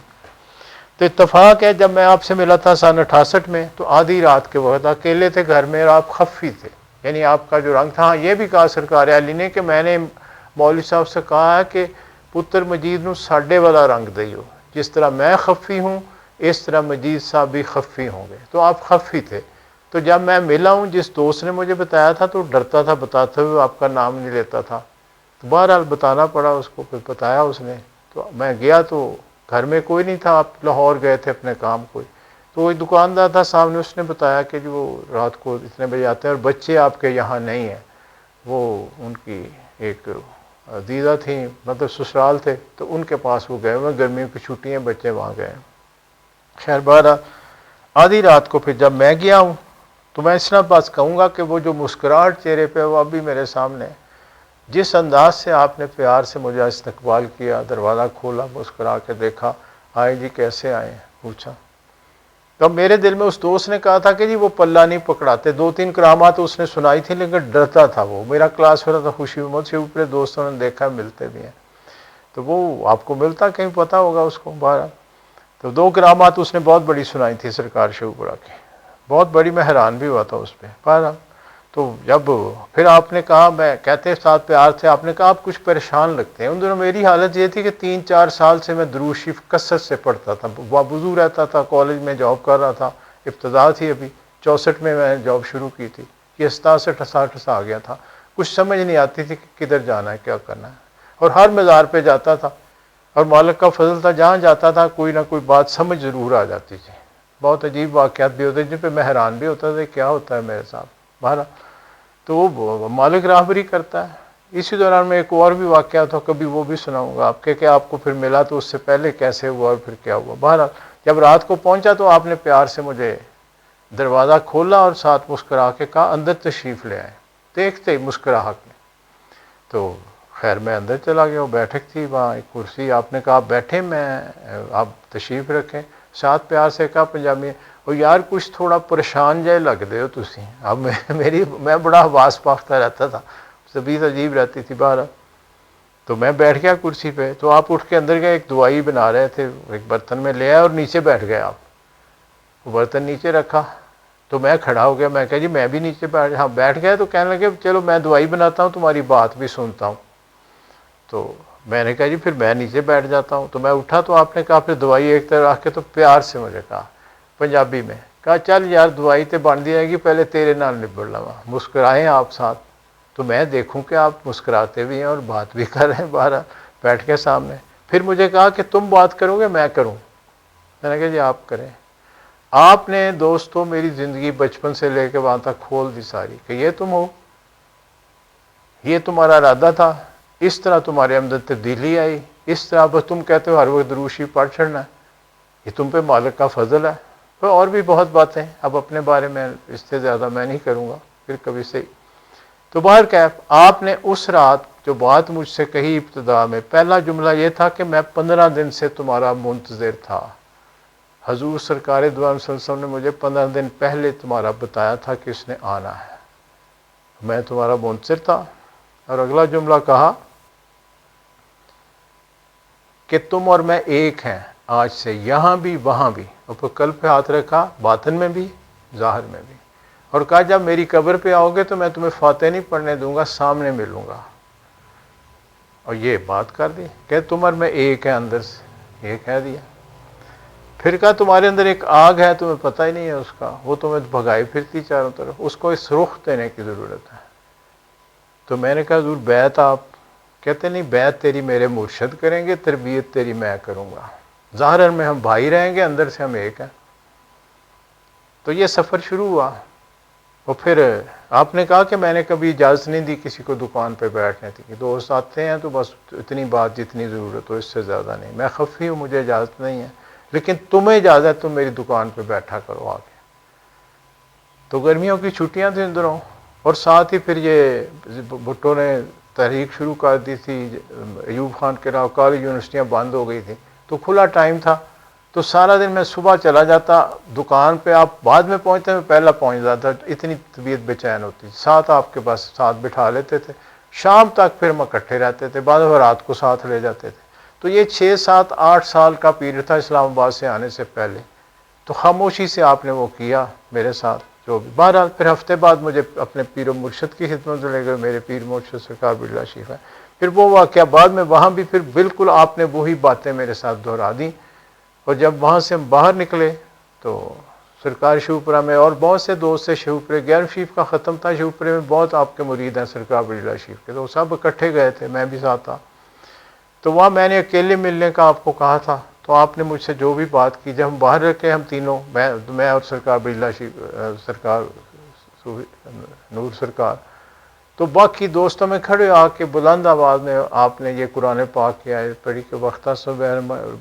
تو اتفاق ہے جب میں آپ سے ملا تھا سن 68 میں، تو آدھی رات کے وقت اکیلے تھے گھر میں اور آپ خفی تھے، یعنی آپ کا جو رنگ تھا. یہ بھی کہا سرکار علی نے کہ میں نے مولوی صاحب سے کہا ہے کہ پتر مجید نو ساڈے والا رنگ دیو، جس طرح میں خفی ہوں اس طرح مجید صاحب بھی خفی ہوں گے. تو آپ خفی تھے. تو جب میں ملا ہوں، جس دوست نے مجھے بتایا تھا تو ڈرتا تھا بتاتے ہوئے، آپ کا نام نہیں لیتا تھا. تو بہرحال بتانا پڑا اس کو، پھر بتایا اس نے. تو میں گیا تو گھر میں کوئی نہیں تھا، آپ لاہور گئے تھے اپنے کام کوئی. تو وہی دکاندار تھا سامنے، اس نے بتایا کہ جو وہ رات کو اتنے بجے آتے ہیں اور بچے آپ کے یہاں نہیں ہیں، وہ ان کی ایک دیدہ تھیں، مطلب سسرال تھے، تو ان کے پاس وہ گئے ہوئے، گرمیوں کی چھٹیاں بچے وہاں گئے. خیر بہرحال آدھی رات کو پھر جب میں گیا ہوں تو میں اس طرح بات کہوں گا کہ وہ جو مسکراہٹ چہرے پہ وہ ابھی میرے سامنے، جس انداز سے آپ نے پیار سے مجھے استقبال کیا، دروازہ کھولا، مسکرا کے دیکھا، آئے جی کیسے آئے پوچھا. تو میرے دل میں اس دوست نے کہا تھا کہ جی وہ پلہ نہیں پکڑاتے. 2-3 کرامات اس نے سنائی تھی لیکن ڈرتا تھا. وہ میرا کلاس والا تھا، خوشی مجھ سے اوپر دوستوں نے دیکھا ملتے بھی ہیں، تو وہ آپ کو ملتا کہیں پتہ ہوگا اس کو. بارہ تو 2 کرامات اس نے بہت بڑی سنائی تھی سرکار شیوپورہ کی، بہت بڑی، میں حیران بھی ہوا تھا اس پہ. بارہ تو جب پھر آپ نے کہا، میں کہتے ساتھ پیار سے آپ نے کہا آپ کچھ پریشان لگتے ہیں. ان دنوں میری حالت یہ تھی کہ 3-4 سال سے میں درود شریف کثرت سے پڑھتا تھا، وضو رہتا تھا، کالج میں جاب کر رہا تھا، ابتدا تھی ابھی 64 میں نے جاب شروع کی تھی، یہ 67-68 سے آ گیا تھا. کچھ سمجھ نہیں آتی تھی کہ کدھر جانا ہے کیا کرنا ہے. اور ہر مزار پہ جاتا تھا، اور مالک کا فضل تھا جہاں جاتا تھا کوئی نہ کوئی بات سمجھ ضرور آ جاتی تھی. بہت عجیب واقعات بھی ہوتے جن پہ میں حیران بھی ہوتا تھا کیا ہوتا ہے میرے ساتھ. بہرحال تو وہ مالک راہبری کرتا ہے. اسی دوران میں ایک اور بھی واقعہ تھا، کبھی وہ بھی سناؤں گا آپ کے کہ آپ کو پھر ملا تو اس سے پہلے کیسے ہوا اور پھر کیا ہوا. بہرحال جب رات کو پہنچا تو آپ نے پیار سے مجھے دروازہ کھولا اور ساتھ مسکرا کے کہا اندر تشریف لے آئے. دیکھتے ہی مسکراہٹ میں تو خیر میں اندر چلا گیا. وہ بیٹھک تھی وہاں ایک کرسی، آپ نے کہا بیٹھے، میں آپ تشریف رکھیں. ساتھ پیار سے کہا پنجابی میں، اور یار کچھ تھوڑا پریشان جائے لگ دے ہو تسی. اب میں بڑا حواس پاختہ رہتا تھا، طبیعت عجیب رہتی تھی. بارہ تو میں بیٹھ گیا کرسی پہ. تو آپ اٹھ کے اندر گئے، ایک دوائی بنا رہے تھے، ایک برتن میں لے آئے اور نیچے بیٹھ گئے. آپ وہ برتن نیچے رکھا تو میں کھڑا ہو گیا. میں کہا جی میں بھی نیچے بیٹھ گئے. تو کہنے لگے چلو میں دوائی بناتا ہوں، تمہاری بات بھی سنتا ہوں. تو میں نے کہا جی پھر میں نیچے بیٹھ جاتا ہوں. تو میں اٹھا تو آپ نے کہا پھر دوائی ایک طرح رکھ کے تو پیار سے مجھے کہا پنجابی میں، کہا چل یار دوائی تے بن دی جائے گی، پہلے تیرے نال نبڑ لوا. مسکرائیں آپ ساتھ تو میں دیکھوں کہ آپ مسکراتے بھی ہیں اور بات بھی کر رہے ہیں. باہر بیٹھ کے سامنے پھر مجھے کہا کہ تم بات کرو گے میں کروں. میں نے کہا جی آپ کریں. آپ نے دوستوں میری زندگی بچپن سے لے کے وہاں تک کھول دی ساری کہ یہ تم ہو، یہ تمہارا ارادہ تھا، اس طرح تمہارے اندر تبدیلی آئی، اس طرح بس تم کہتے ہو ہر وقت درود شریف پڑھ چڑھنا ہے، یہ تم پہ مالک کا فضل ہے. اور بھی بہت باتیں اب اپنے بارے میں اس سے زیادہ میں نہیں کروں گا، پھر کبھی سے. تو باہر کیف آپ نے اس رات جو بات مجھ سے کہی ابتدا میں، پہلا جملہ یہ تھا کہ میں 15 دن سے تمہارا منتظر تھا. حضور سرکار دو عالم صلی اللہ علیہ وسلم نے مجھے 15 دن پہلے تمہارا بتایا تھا کہ اس نے آنا ہے، میں تمہارا منتظر تھا. اور اگلا جملہ کہا کہ تم اور میں ایک ہیں آج سے، یہاں بھی وہاں بھی، اور پھر قلب پہ ہاتھ رکھا، باطن میں بھی ظاہر میں بھی، اور کہا جب میری قبر پہ آؤ گے تو میں تمہیں فاتح نہیں پڑھنے دوں گا، سامنے ملوں گا. اور یہ بات کر دی کہ تم اور میں ایک ہیں، اندر سے یہ کہہ دیا. پھر کہا تمہارے اندر ایک آگ ہے، تمہیں پتہ ہی نہیں ہے اس کا، وہ تمہیں بھگائی پھرتی چاروں طرف، اس کو اس رخ دینے کی ضرورت ہے. تو میں نے کہا حضور بیعت آپ؟ کہتے نہیں، بیعت تیری میرے مرشد کریں گے، تربیت تیری میں کروں گا. ظاہر میں ہم بھائی رہیں گے، اندر سے ہم ایک ہیں. تو یہ سفر شروع ہوا. اور پھر آپ نے کہا کہ میں نے کبھی اجازت نہیں دی کسی کو دکان پہ بیٹھنے کی، دوست آتے ہیں تو بس اتنی بات جتنی ضرورت ہو، اس سے زیادہ نہیں. میں خفی ہوں، مجھے اجازت نہیں ہے، لیکن تمہیں اجازت، تم میری دکان پہ بیٹھا کرو آ کے. تو گرمیوں کی چھٹیاں تھیں ان دنوں، اور ساتھ ہی پھر یہ بھٹو نے تحریک شروع کر دی تھی، ایوب خان کے علاوہ کالج یونیورسٹیاں بند ہو گئی تھیں، تو کھلا ٹائم تھا. تو سارا دن میں صبح چلا جاتا دکان پہ، آپ بعد میں پہنچتے، میں پہلا پہنچ جاتا، اتنی طبیعت بے چین ہوتی. ساتھ آپ کے پاس ساتھ بٹھا لیتے تھے، شام تک پھر ہم اکٹھے رہتے تھے، بعد میں رات کو ساتھ لے جاتے تھے. تو یہ 6 7 8 سال کا پیریڈ تھا اسلام آباد سے آنے سے پہلے. تو خاموشی سے آپ نے وہ کیا میرے ساتھ جو بھی. بہرحال پھر ہفتے بعد مجھے اپنے پیر و مرشد کی خدمت میں لے گئے، میرے پیر مرشد سرکار بریلہ شریف ہے. پھر وہ واقعہ بعد میں وہاں بھی پھر بالکل آپ نے وہی باتیں میرے ساتھ دہرا دیں. اور جب وہاں سے ہم باہر نکلے تو سرکار شیوپورہ میں اور بہت سے دوست تھے، شیوپورے 11 شریف کا ختم تھا، شیوپورے میں بہت آپ کے مرید ہیں سرکار بریلہ شریف کے، تو سب اکٹھے گئے تھے، میں بھی ساتھ تھا. تو وہاں میں نے اکیلے ملنے کا آپ کو کہا تھا، تو آپ نے مجھ سے جو بھی بات کی، جب ہم باہر رکھے ہم تینوں، میں اور سرکار بریلہ شریف، سرکار نور سرکار، تو باقی دوستوں میں کھڑے آ کے بلند آواز میں آپ نے یہ قرآن پاک کی آیت پڑھی کہ وختص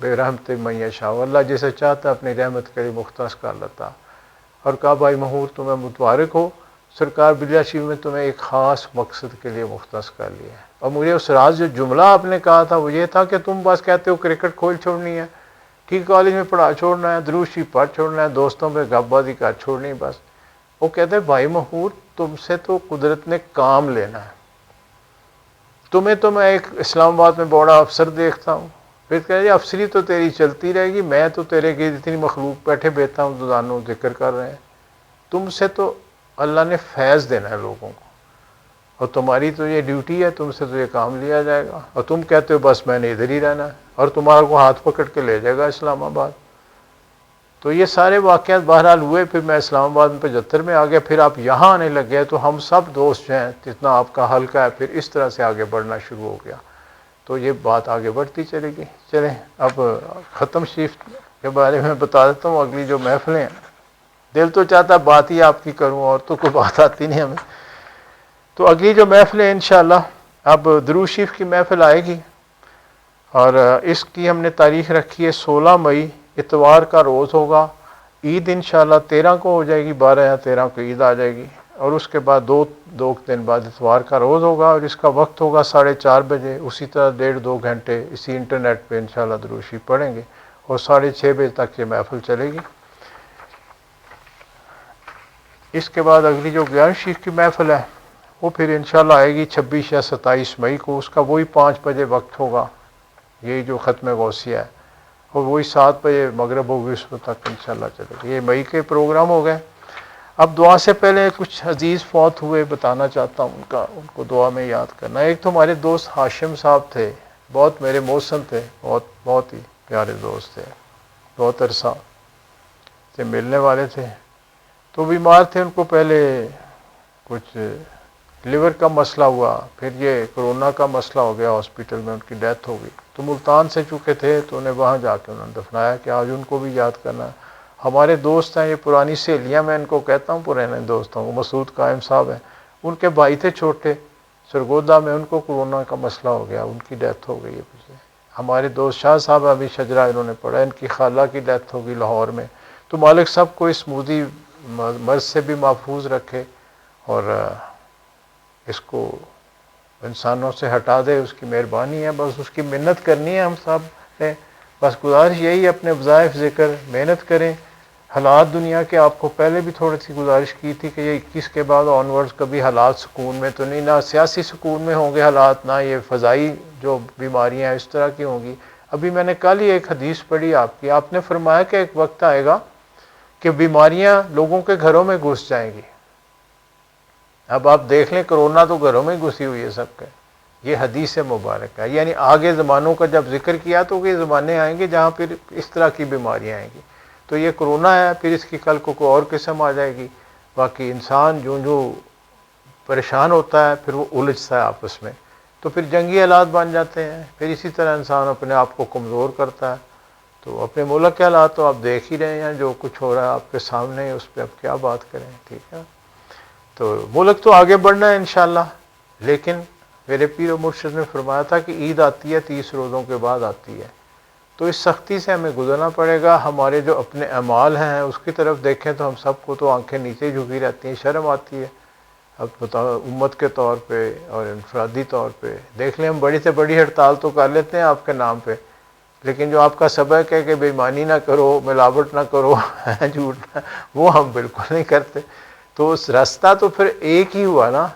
بے رحمت من یشاء، اللہ جسے چاہتا اپنی رحمت کے لیے مختص کر لیتا. اور کہا بھائی محور تمہیں متبارک ہو، سرکار بریلہ شریف میں تمہیں ایک خاص مقصد کے لیے مختص کر لیا ہے. اور مجھے اس راز جو جملہ آپ نے کہا تھا وہ یہ تھا کہ تم بس کہتے ہو کرکٹ کھول چھوڑنی ہے، ٹھیک کالج میں پڑھا چھوڑنا ہے، درود شریف پڑھ چھوڑنا ہے، دوستوں پہ گپ بازی کر چھوڑنی بس. وہ کہتے ہیں بھائی محور تم سے تو قدرت نے کام لینا ہے، تمہیں تو میں ایک اسلام آباد میں بڑا افسر دیکھتا ہوں. پھر کہہ رہے افسری تو تیری چلتی رہے گی، میں تو تیرے کی اتنی مخلوق بیٹھے بیٹھتا ہوں تو دانوں ذکر کر رہے ہیں، تم سے تو اللہ نے فیض دینا ہے لوگوں کو، اور تمہاری تو یہ ڈیوٹی ہے، تم سے تو یہ کام لیا جائے گا. اور تم کہتے ہو بس میں نے ادھر ہی رہنا ہے، اور تمہارا کو ہاتھ پکڑ کے لے جائے گا اسلام آباد. تو یہ سارے واقعات بہرحال ہوئے. پھر میں اسلام آباد میں 75 میں آ گیا، پھر آپ یہاں آنے لگ گئے، تو ہم سب دوست جو ہیں جتنا آپ کا حلقہ ہے، پھر اس طرح سے آگے بڑھنا شروع ہو گیا. تو یہ بات آگے بڑھتی چلے گی. چلیں اب ختم شریف کے بارے میں بتا دیتا ہوں. اگلی جو محفلیں ہیں، دل تو چاہتا بات ہی آپ کی کروں، اور تو کوئی بات آتی نہیں ہمیں. تو اگلی جو محفل ہے انشاءاللہ اب درود شریف کی محفل آئے گی، اور اس کی ہم نے تاریخ رکھی ہے 16 مئی، اتوار کا روز ہوگا. عید انشاءاللہ 13 کو ہو جائے گی، 12 یا 13 کو عید آ جائے گی. اور اس کے بعد دو دن بعد اتوار کا روز ہوگا، اور اس کا وقت ہوگا 4:30 بجے. اسی طرح 1.5-2 گھنٹے اسی انٹرنیٹ پہ انشاءاللہ درود شریف پڑھیں گے، اور 6:30 بجے تک یہ محفل چلے گی. اس کے بعد اگلی جو 11 شریف کی محفل ہے وہ پھر انشاءاللہ آئے گی 26 یا 27 مئی کو. اس کا وہی 5 بجے وقت ہوگا، یہی جو ختم غوثیہ ہے، اور وہی 7 بجے مغرب ہوگی اس وقت تک انشاءاللہ چلے گی. یہ مئی کے پروگرام ہو گئے. اب دعا سے پہلے کچھ عزیز فوت ہوئے بتانا چاہتا ہوں، ان کو دعا میں یاد کرنا. ایک تو ہمارے دوست ہاشم صاحب تھے، بہت میرے موسم تھے، بہت ہی پیارے دوست تھے، بہت عرصہ سے ملنے والے تھے. تو بیمار تھے، ان کو پہلے کچھ لیور کا مسئلہ ہوا، پھر یہ کرونا کا مسئلہ ہو گیا، ہاسپٹل میں ان کی ڈیتھ ہو گئی. تو ملتان سے چکے تھے تو انہیں وہاں جا کے انہوں نے دفنایا کہ آج ان کو بھی یاد کرنا. ہمارے دوست ہیں، یہ پرانی سہیلیاں، میں ان کو کہتا ہوں پرانے دوستوں کو. مسعود قائم صاحب ہیں، ان کے بھائی تھے چھوٹے سرگودا میں، ان کو کرونا کا مسئلہ ہو گیا، ان کی ڈیتھ ہو گئی ہے پچھلے. ہمارے دوست شاہ صاحب ابھی شجرا انہوں نے پڑھا، ان کی خالہ کی ڈیتھ ہو گئی لاہور میں. تو مالک سب کو اس مودی مرض سے بھی محفوظ رکھے، اور اس کو انسانوں سے ہٹا دے، اس کی مہربانی ہے. بس اس کی منت کرنی ہے ہم سب نے. بس گزارش یہی ہے، اپنے وظائف ذکر محنت کریں. حالات دنیا کے آپ کو پہلے بھی تھوڑی سی گزارش کی تھی کہ یہ 21 کے بعد آن ورڈز کبھی حالات سکون میں تو نہیں، نہ سیاسی سکون میں ہوں گے حالات، نہ یہ فضائی جو بیماریاں اس طرح کی ہوں گی. ابھی میں نے کل ہی ایک حدیث پڑھی آپ کی، آپ نے فرمایا کہ ایک وقت آئے گا کہ بیماریاں لوگوں کے گھروں میں گھس جائیں گی۔ اب آپ دیکھ لیں کرونا تو گھروں میں گھسی ہوئی ہے سب کے، یہ حدیث مبارک ہے، یعنی آگے زمانوں کا جب ذکر کیا تو یہ زمانے آئیں گے جہاں پھر اس طرح کی بیماریاں آئیں گی۔ تو یہ کرونا ہے، پھر اس کی کل کو کوئی اور قسم آ جائے گی۔ باقی انسان جو پریشان ہوتا ہے پھر وہ الجھتا ہے آپس میں، تو پھر جنگی حالات بن جاتے ہیں، پھر اسی طرح انسان اپنے آپ کو کمزور کرتا ہے۔ تو اپنے ملک کے حالات تو آپ دیکھ ہی رہے ہیں، جو کچھ ہو رہا ہے آپ کے سامنے، اس پہ اب کیا بات کریں، ٹھیک ہے۔ تو ملک تو آگے بڑھنا ہے انشاءاللہ، لیکن میرے پیر و مرشد نے فرمایا تھا کہ عید آتی ہے 30 روزوں کے بعد آتی ہے، تو اس سختی سے ہمیں گزرنا پڑے گا۔ ہمارے جو اپنے اعمال ہیں اس کی طرف دیکھیں تو ہم سب کو تو آنکھیں نیچے جھکی رہتی ہیں، شرم آتی ہے۔ اب بتاؤ امت کے طور پہ اور انفرادی طور پہ دیکھ لیں، ہم بڑی سے بڑی ہڑتال تو کر لیتے ہیں آپ کے نام پہ، لیکن جو آپ کا سبق ہے کہ بے ایمانی نہ کرو، ملاوٹ نہ کرو، جھوٹ نہ، وہ ہم بالکل نہیں کرتے۔ تو اس راستہ تو پھر ایک ہی ہوا نا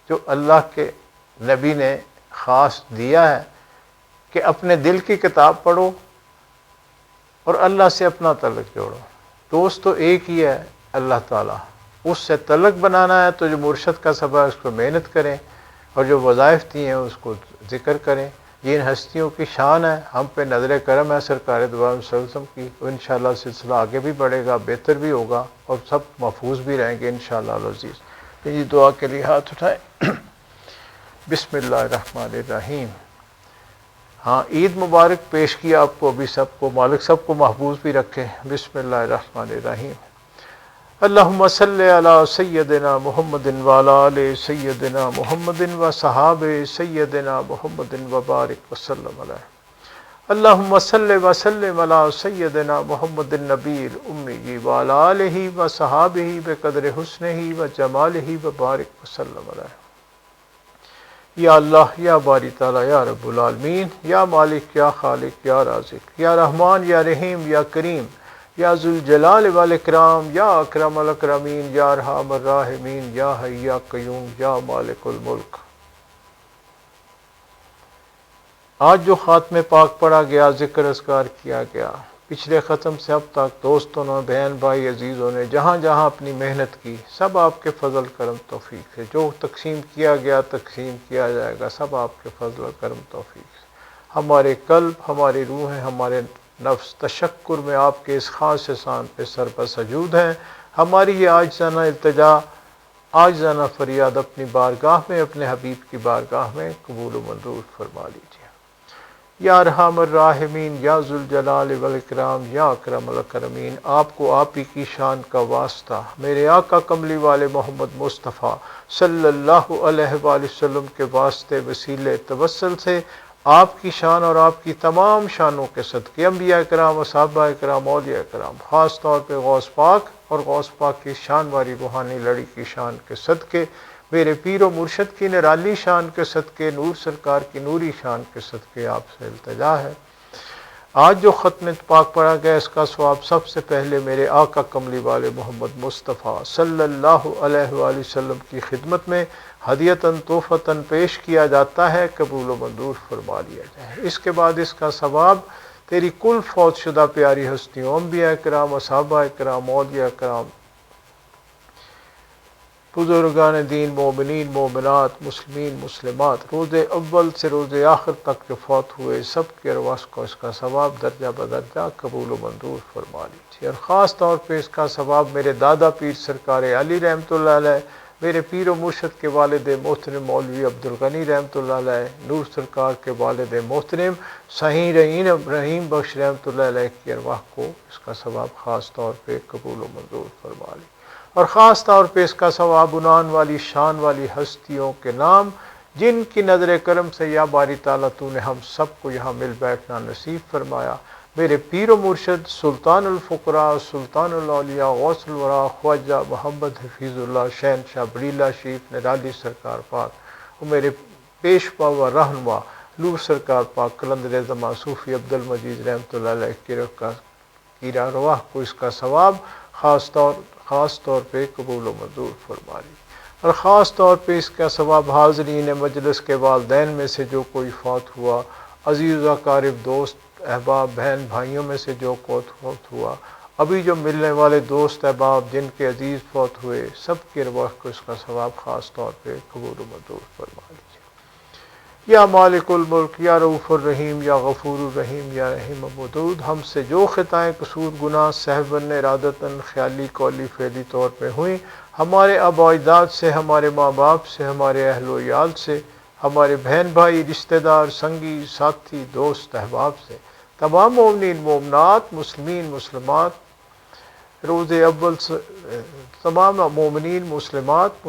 جو اللہ کے نبی نے خاص دیا ہے کہ اپنے دل کی کتاب پڑھو اور اللہ سے اپنا تعلق جوڑو۔ دوست تو ایک ہی ہے، اللہ تعالیٰ، اس سے تعلق بنانا ہے تو جو مرشد کا سبق ہے اس کو محنت کریں، اور جو وظائف دی ہیں اس کو ذکر کریں۔ یہ ان ہستیوں کی شان ہے، ہم پہ نظر کرم ہے سرکار دو عالم صلی اللہ علیہ وسلم کی، تو انشاءاللہ سلسلہ آگے بھی بڑھے گا، بہتر بھی ہوگا، اور سب محفوظ بھی رہیں گے انشاءاللہ العزیز۔ یہ دعا کے لیے ہاتھ اٹھائیں۔ بسم اللہ الرحمن الرحیم۔ ہاں، عید مبارک پیش کیا آپ کو ابھی سب کو، مالک سب کو محفوظ بھی رکھے۔ بسم اللہ الرحمن الرحیم۔ اللہم صلی علی سیدنا محمد وعلی آل سیدنا محمد و صحابہ سیدنا محمد وبارک وسلم علیہ۔ اللہم صلی وسلم علی سیدنا محمد النبی الامی وعلی آلہ و صحابہ بقدر حسنہ و جمالہ وبارک وسلم علیہ۔ یا اللہ، یا باری تعالیٰ، یا رب العالمین، یا مالک، یا خالق، یا رازق، یا رحمان، یا رحیم، یا کریم، یا ذوالجلال والاکرام، یا اکرم الاکرمین، یا ارحم الراحمین، یا حی یا قیوم، یا مالک الملک۔ آج جو خاتم پاک پڑھا گیا، ذکر اذکار کیا گیا، پچھلے ختم سے اب تک دوستوں نے، بہن بھائی عزیزوں نے جہاں جہاں اپنی محنت کی، سب آپ کے فضل کرم توفیق سے، جو تقسیم کیا گیا، تقسیم کیا جائے گا، سب آپ کے فضل و کرم توفیق سے۔ ہمارے قلب، ہماری روحیں، ہمارے نفس تشکر میں آپ کے اس خاص احسان پہ سربسجود ہیں۔ ہماری یہ عاجزانہ التجا، عاجزانہ فریاد اپنی بارگاہ میں، اپنے حبیب کی بارگاہ میں قبول و منظور فرما لیجیے۔ یا ارحم الراحمین، یا ذوالجلال والاکرام، یا اکرم الاکرمین، آپ کو آپ ہی کی شان کا واسطہ میرے آقا کملی والے محمد مصطفیٰ صلی اللہ علیہ وآلہ وسلم کے واسطے، وسیلے توسل سے آپ کی شان اور آپ کی تمام شانوں کے صدقے، انبیاء کرام، صحابہ کرام، اولیاء کرام، خاص طور پہ غوث پاک اور غوث پاک کی شان والی روحانی لڑی کی شان کے صدقے، میرے پیر و مرشد کی نرالی شان کے صدقے، نور سرکار کی نوری شان کے صدقے آپ سے التجا ہے۔ آج جو ختم پاک پڑھا گیا، اس کا ثواب سب سے پہلے میرے آقا کملی والے محمد مصطفیٰ صلی اللہ علیہ وآلہ وسلم کی خدمت میں ہدیتاً تحفتاً پیش کیا جاتا ہے، قبول و منظور فرما لیا جائے۔ اس کے بعد اس کا ثواب تیری کل فوت شدہ پیاری ہستیوں، انبیاء کرام، صحابہ کرام، اولیاء کرام، بزرگان دین، مومنین، مومنات، مسلمین، مسلمات، روز اول سے روز آخر تک جو فوت ہوئے سب کے ارواح کو اس کا ثواب درجہ بدرجہ قبول و منظور فرما لیجیے۔ اور خاص طور پہ اس کا ثواب میرے دادا پیر سرکار علی رحمۃ اللہ علیہ، میرے پیر و مرشد کے والد محترم مولوی عبدالغنی رحمۃ اللہ علیہ، نور سرکار کے والد محترم صحیح رحیم بخش رحمۃ اللہ علیہ کی ارواح کو اس کا ثواب خاص طور پہ قبول و منظور فرما لیجیے۔ اور خاص طور پہ اس کا ثواب عنان والی شان والی ہستیوں کے نام جن کی نظر کرم سے یا باری تعالیٰ تو نے ہم سب کو یہاں مل بیٹھنا نصیب فرمایا۔ میرے پیر و مرشد سلطان الفقراء، سلطان الاولیاء، غوث الورا، خواجہ محمد حفیظ اللہ شہنشاہ بریلہ شریف نرالی سرکار پاک، اور میرے پیشوا و رہنما نور سرکار پاک قلندر زماں صوفی عبد المجید رحمۃ اللہ علیہ کی ارواح کو اس کا ثواب خاص طور پہ قبول و منظور فرما لی۔ اور خاص طور پہ اس کا ثواب حاضرین مجلس کے والدین میں سے جو کوئی فوت ہوا، عزیز و اقارب، دوست احباب بہن بھائیوں میں سے جو فوت ہوا، ابھی جو ملنے والے دوست احباب جن کے عزیز فوت ہوئے، سب کی روح کو اس کا ثواب خاص طور پہ قبول و منظور فرما لیجیے۔ یا مالک الملک، یا رؤوف الرحیم، یا غفور الرحیم، یا رحیم ودود، ہم سے جو خطائیں قصور گناہ سہواً ارادتاً خیالی قولی فعلی طور پہ ہوئیں، ہمارے آباء و اجداد سے، ہمارے ماں باپ سے، ہمارے اہل و عیال سے، ہمارے بہن بھائی رشتہ دار سنگی ساتھی دوست احباب سے، تمام مومنین مومنات مسلمین مسلمات روز اول سے، تمام مومنین مسلمات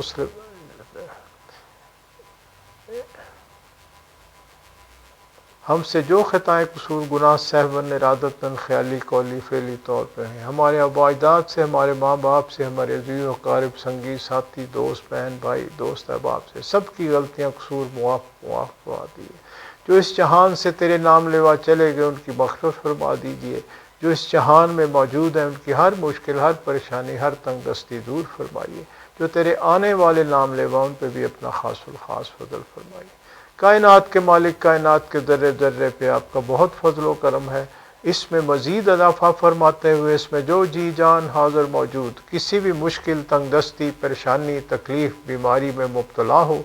ہم سے جو خطائیں قصور گناہ سہواً ارادتاً خیالی قولی فعلی طور پہ ہیں، ہمارے آباء و اجداد سے، ہمارے ماں باپ سے، ہمارے عزیز و اقارب سنگی ساتھی دوست بہن بھائی دوست احباب سے، سب کی غلطیاں قصور معاف فرما دیجیے۔ جو اس جہان سے تیرے نام لیوا چلے گئے ان کی مغفرت فرما دیجیے، جو اس جہان میں موجود ہیں ان کی ہر مشکل ہر پریشانی ہر تنگ دستی دور فرمائیے، جو تیرے آنے والے نام لیوا ان پہ بھی اپنا خاص الخاص فضل فرمائیے۔ کائنات کے مالک، کائنات کے ذرے ذرے پہ آپ کا بہت فضل و کرم ہے، اس میں مزید اضافہ فرماتے ہوئے اس میں جو جی جان حاضر موجود کسی بھی مشکل تنگ دستی پریشانی تکلیف بیماری میں مبتلا ہو،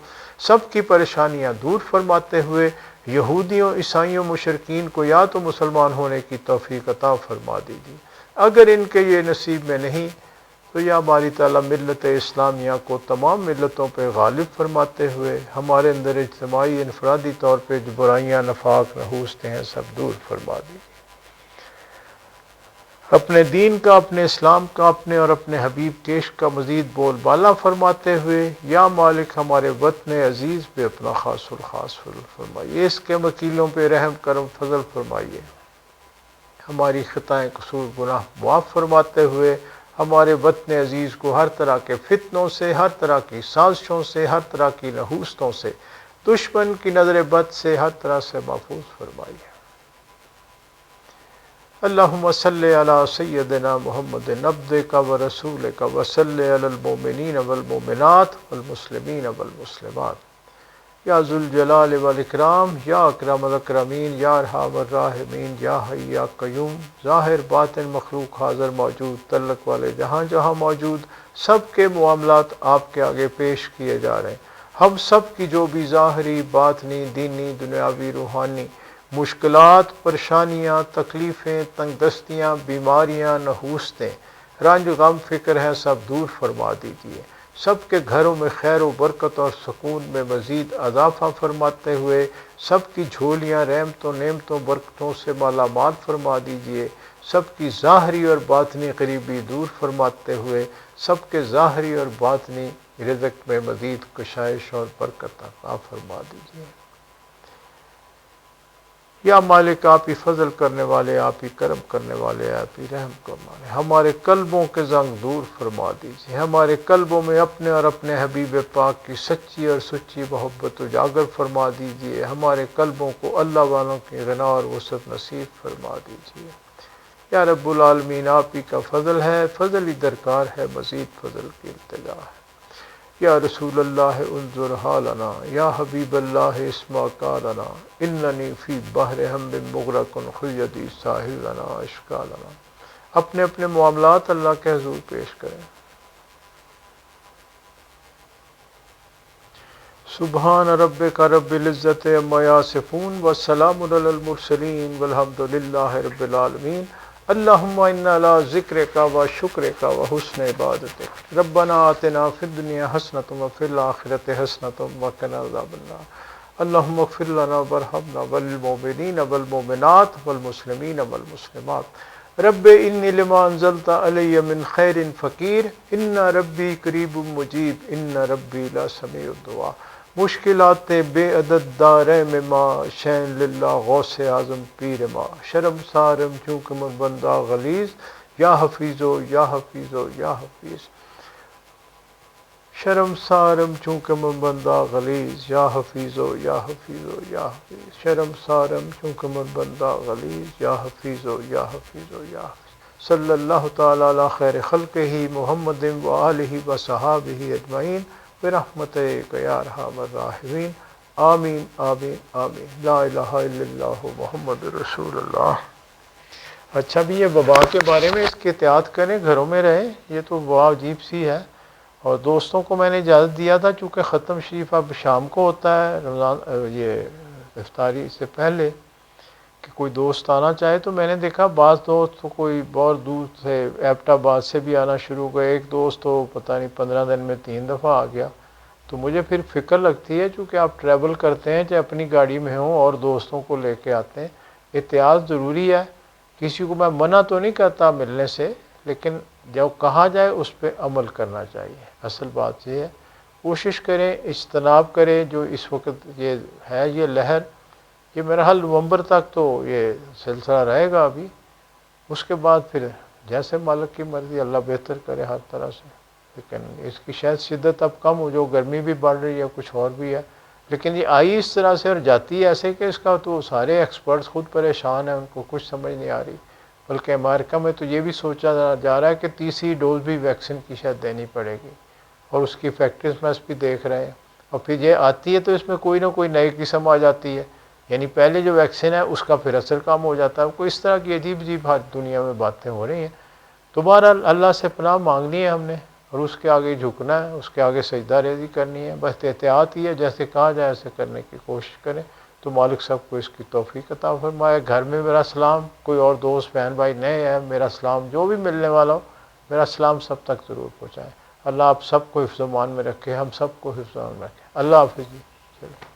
سب کی پریشانیاں دور فرماتے ہوئے یہودیوں عیسائیوں مشرکین کو یا تو مسلمان ہونے کی توفیق عطا فرما دیجیے، اگر ان کے یہ نصیب میں نہیں تو یا باری تعالیٰ ملت اسلامیہ کو تمام ملتوں پہ غالب فرماتے ہوئے ہمارے اندر اجتماعی انفرادی طور پہ جو برائیاں نفاق نحوستے ہیں سب دور فرما دیجیے۔ اپنے دین کا، اپنے اسلام کا، اپنے اور اپنے حبیب کیش کا مزید بول بالا فرماتے ہوئے یا مالک ہمارے وطن عزیز پہ اپنا خاص الخاص فضل فرمائیے، اس کے وکیلوں پہ رحم کرم فضل فرمائیے، ہماری خطائیں قصور گناہ معاف فرماتے ہوئے ہمارے وطن عزیز کو ہر طرح کے فتنوں سے، ہر طرح کی سازشوں سے، ہر طرح کی نحوستوں سے، دشمن کی نظر بد سے ہر طرح سے محفوظ فرمائیے۔ اللہم صلی علی سیدنا محمد عبدک و رسولک و صلی علی المؤمنین والمؤمنات والمسلمین والمسلمات یا ذوالجلال والاکرام، یا اکرم الاکرمین، یا ارحم الراحمین، یا حی یا قیوم، ظاہر باطن مخلوق حاضر موجود تعلق والے جہاں جہاں موجود، سب کے معاملات آپ کے آگے پیش کیے جا رہے ہیں۔ ہم سب کی جو بھی ظاہری باطنی دینی دنیاوی روحانی مشکلات پریشانیاں تکلیفیں تنگ دستیاں بیماریاں نحوستیں رنج غم فکر ہیں سب دور فرما دیجیے، سب کے گھروں میں خیر و برکت اور سکون میں مزید اضافہ فرماتے ہوئے سب کی جھولیاں رحمتوں نعمتوں برکتوں سے مالا مال فرما دیجیے، سب کی ظاہری اور باطنی غریبی دور فرماتے ہوئے سب کے ظاہری اور باطنی رزق میں مزید کشائش اور برکت عطا فرما دیجیے۔ یا مالک آپ ہی فضل کرنے والے، آپ ہی کرم کرنے والے، آپ ہی رحم کرنے والے، ہمارے قلبوں کے زنگ دور فرما دیجیے، ہمارے قلبوں میں اپنے اور اپنے حبیب پاک کی سچی اور سچی محبت اجاگر فرما دیجیے، ہمارے قلبوں کو اللہ والوں کی غنا اور وسعت نصیب فرما دیجیے۔ یا رب العالمین آپ ہی کا فضل ہے، فضل ہی درکار ہے، مزید فضل کی التجا ہے۔ یا رسول اللہ انظر حالنا، یا حبیب اللہ اسمع قالنا، اننی فی بحر ہم مغرق خیدی ساحل لنا اشکالنا۔ اپنے اپنے معاملات اللہ کے حضور پیش کریں۔ سبحان ربک رب العزت عما یصفون والسلام علی المرسلین والحمد للہ رب العالمین۔ اللہم انا علی ذکرک و شکرک و حسن عبادتک، ربنا آتنا فی الدنیا حسنۃ وفی الآخرۃ حسنۃ وقنا عذاب النار۔ اللہم اغفر لنا وارحمنا وللمؤمنین والمؤمنات والمسلمین والمسلمات۔ رب انی لما انزلت علی من خیر فقیر، ان ربی قریب مجیب، ان ربی لسمیع الدعاء۔ مشکلات بے عدد دارے میں ماں شین للہ غوث اعظم پیر ماں، شرم سارم چونکہ من بندہ غلیظ، یا حفیظو یا حفیظو یا حفیظ۔ شرم سارم چونکہ من بندہ غلیظ، یا حفیظو یا حفیظو یا حفیظ۔ شرم سارم چونکہ من بندہ غلیظ، یا حفیظو یا حفیظو یا حفیظ۔ صلی اللہ تعالی علی خیر خلقہ محمد و آلہ و صحابہ اجمعین برحمتک یا ارحم الراحمین۔ آمین آمین آمین لا الہ الا اللہ محمد رسول اللہ۔ اچھا بھی یہ وبا کے بارے میں اس کی احتیاط کریں، گھروں میں رہیں، یہ تو وبا عجیب سی ہے۔ اور دوستوں کو میں نے اجازت دیا تھا چونکہ ختم شریف اب شام کو ہوتا ہے رمضان یہ افطاری سے پہلے، کہ کوئی دوست آنا چاہے تو میں نے دیکھا بعض دوست تو کوئی بہت دور سے ایبٹ آباد سے بھی آنا شروع ہو گئے، ایک دوست تو پتہ نہیں 15 دن میں 3 دفعہ آ گیا۔ تو مجھے پھر فکر لگتی ہے چونکہ آپ ٹریول کرتے ہیں چاہے اپنی گاڑی میں ہوں اور دوستوں کو لے کے آتے ہیں، احتیاط ضروری ہے۔ کسی کو میں منع تو نہیں کرتا ملنے سے، لیکن جو کہا جائے اس پہ عمل کرنا چاہیے۔ اصل بات یہ ہے کوشش کریں، اجتناب کریں۔ جو اس وقت یہ ہے یہ لہر، یہ میرا حال نومبر تک تو یہ سلسلہ رہے گا ابھی، اس کے بعد پھر جیسے مالک کی مرضی، اللہ بہتر کرے ہر طرح سے۔ لیکن اس کی شاید شدت اب کم ہو، جو گرمی بھی بڑھ رہی ہے کچھ اور بھی ہے، لیکن یہ آئی اس طرح سے اور جاتی ہے ایسے کہ اس کا تو سارے ایکسپرٹس خود پریشان ہیں، ان کو کچھ سمجھ نہیں آ رہی۔ بلکہ امریکہ میں تو یہ بھی سوچا جا رہا ہے کہ تیسری ڈوز بھی ویکسین کی شاید دینی پڑے گی، اور اس کی ایفیکٹونیس بھی دیکھ رہے ہیں۔ اور پھر یہ آتی ہے تو اس میں کوئی نہ کوئی نئی قسم آ جاتی ہے، یعنی پہلے جو ویکسین ہے اس کا پھر اثر کم ہو جاتا ہے۔ کوئی اس طرح کی عجیب عجیب دنیا میں باتیں ہو رہی ہیں۔ دوبارہ اللہ سے پناہ مانگنی ہے ہم نے، اور اس کے آگے جھکنا ہے، اس کے آگے سجدہ ریزی کرنی ہے۔ بس احتیاط ہی ہے، جیسے کہا جائے ایسے کرنے کی کوشش کریں تو مالک سب کو اس کی توفیق عطا فرمائے۔ گھر میں میرا سلام، کوئی اور دوست بہن بھائی نئے ہیں، میرا سلام جو بھی ملنے والا ہو میرا سلام سب تک ضرور پہنچائیں۔ اللہ آپ سب کو حفظ و امان میں رکھے، ہم سب کو حفظ و امان میں رکھے۔ اللہ حافظ جی۔ چلو۔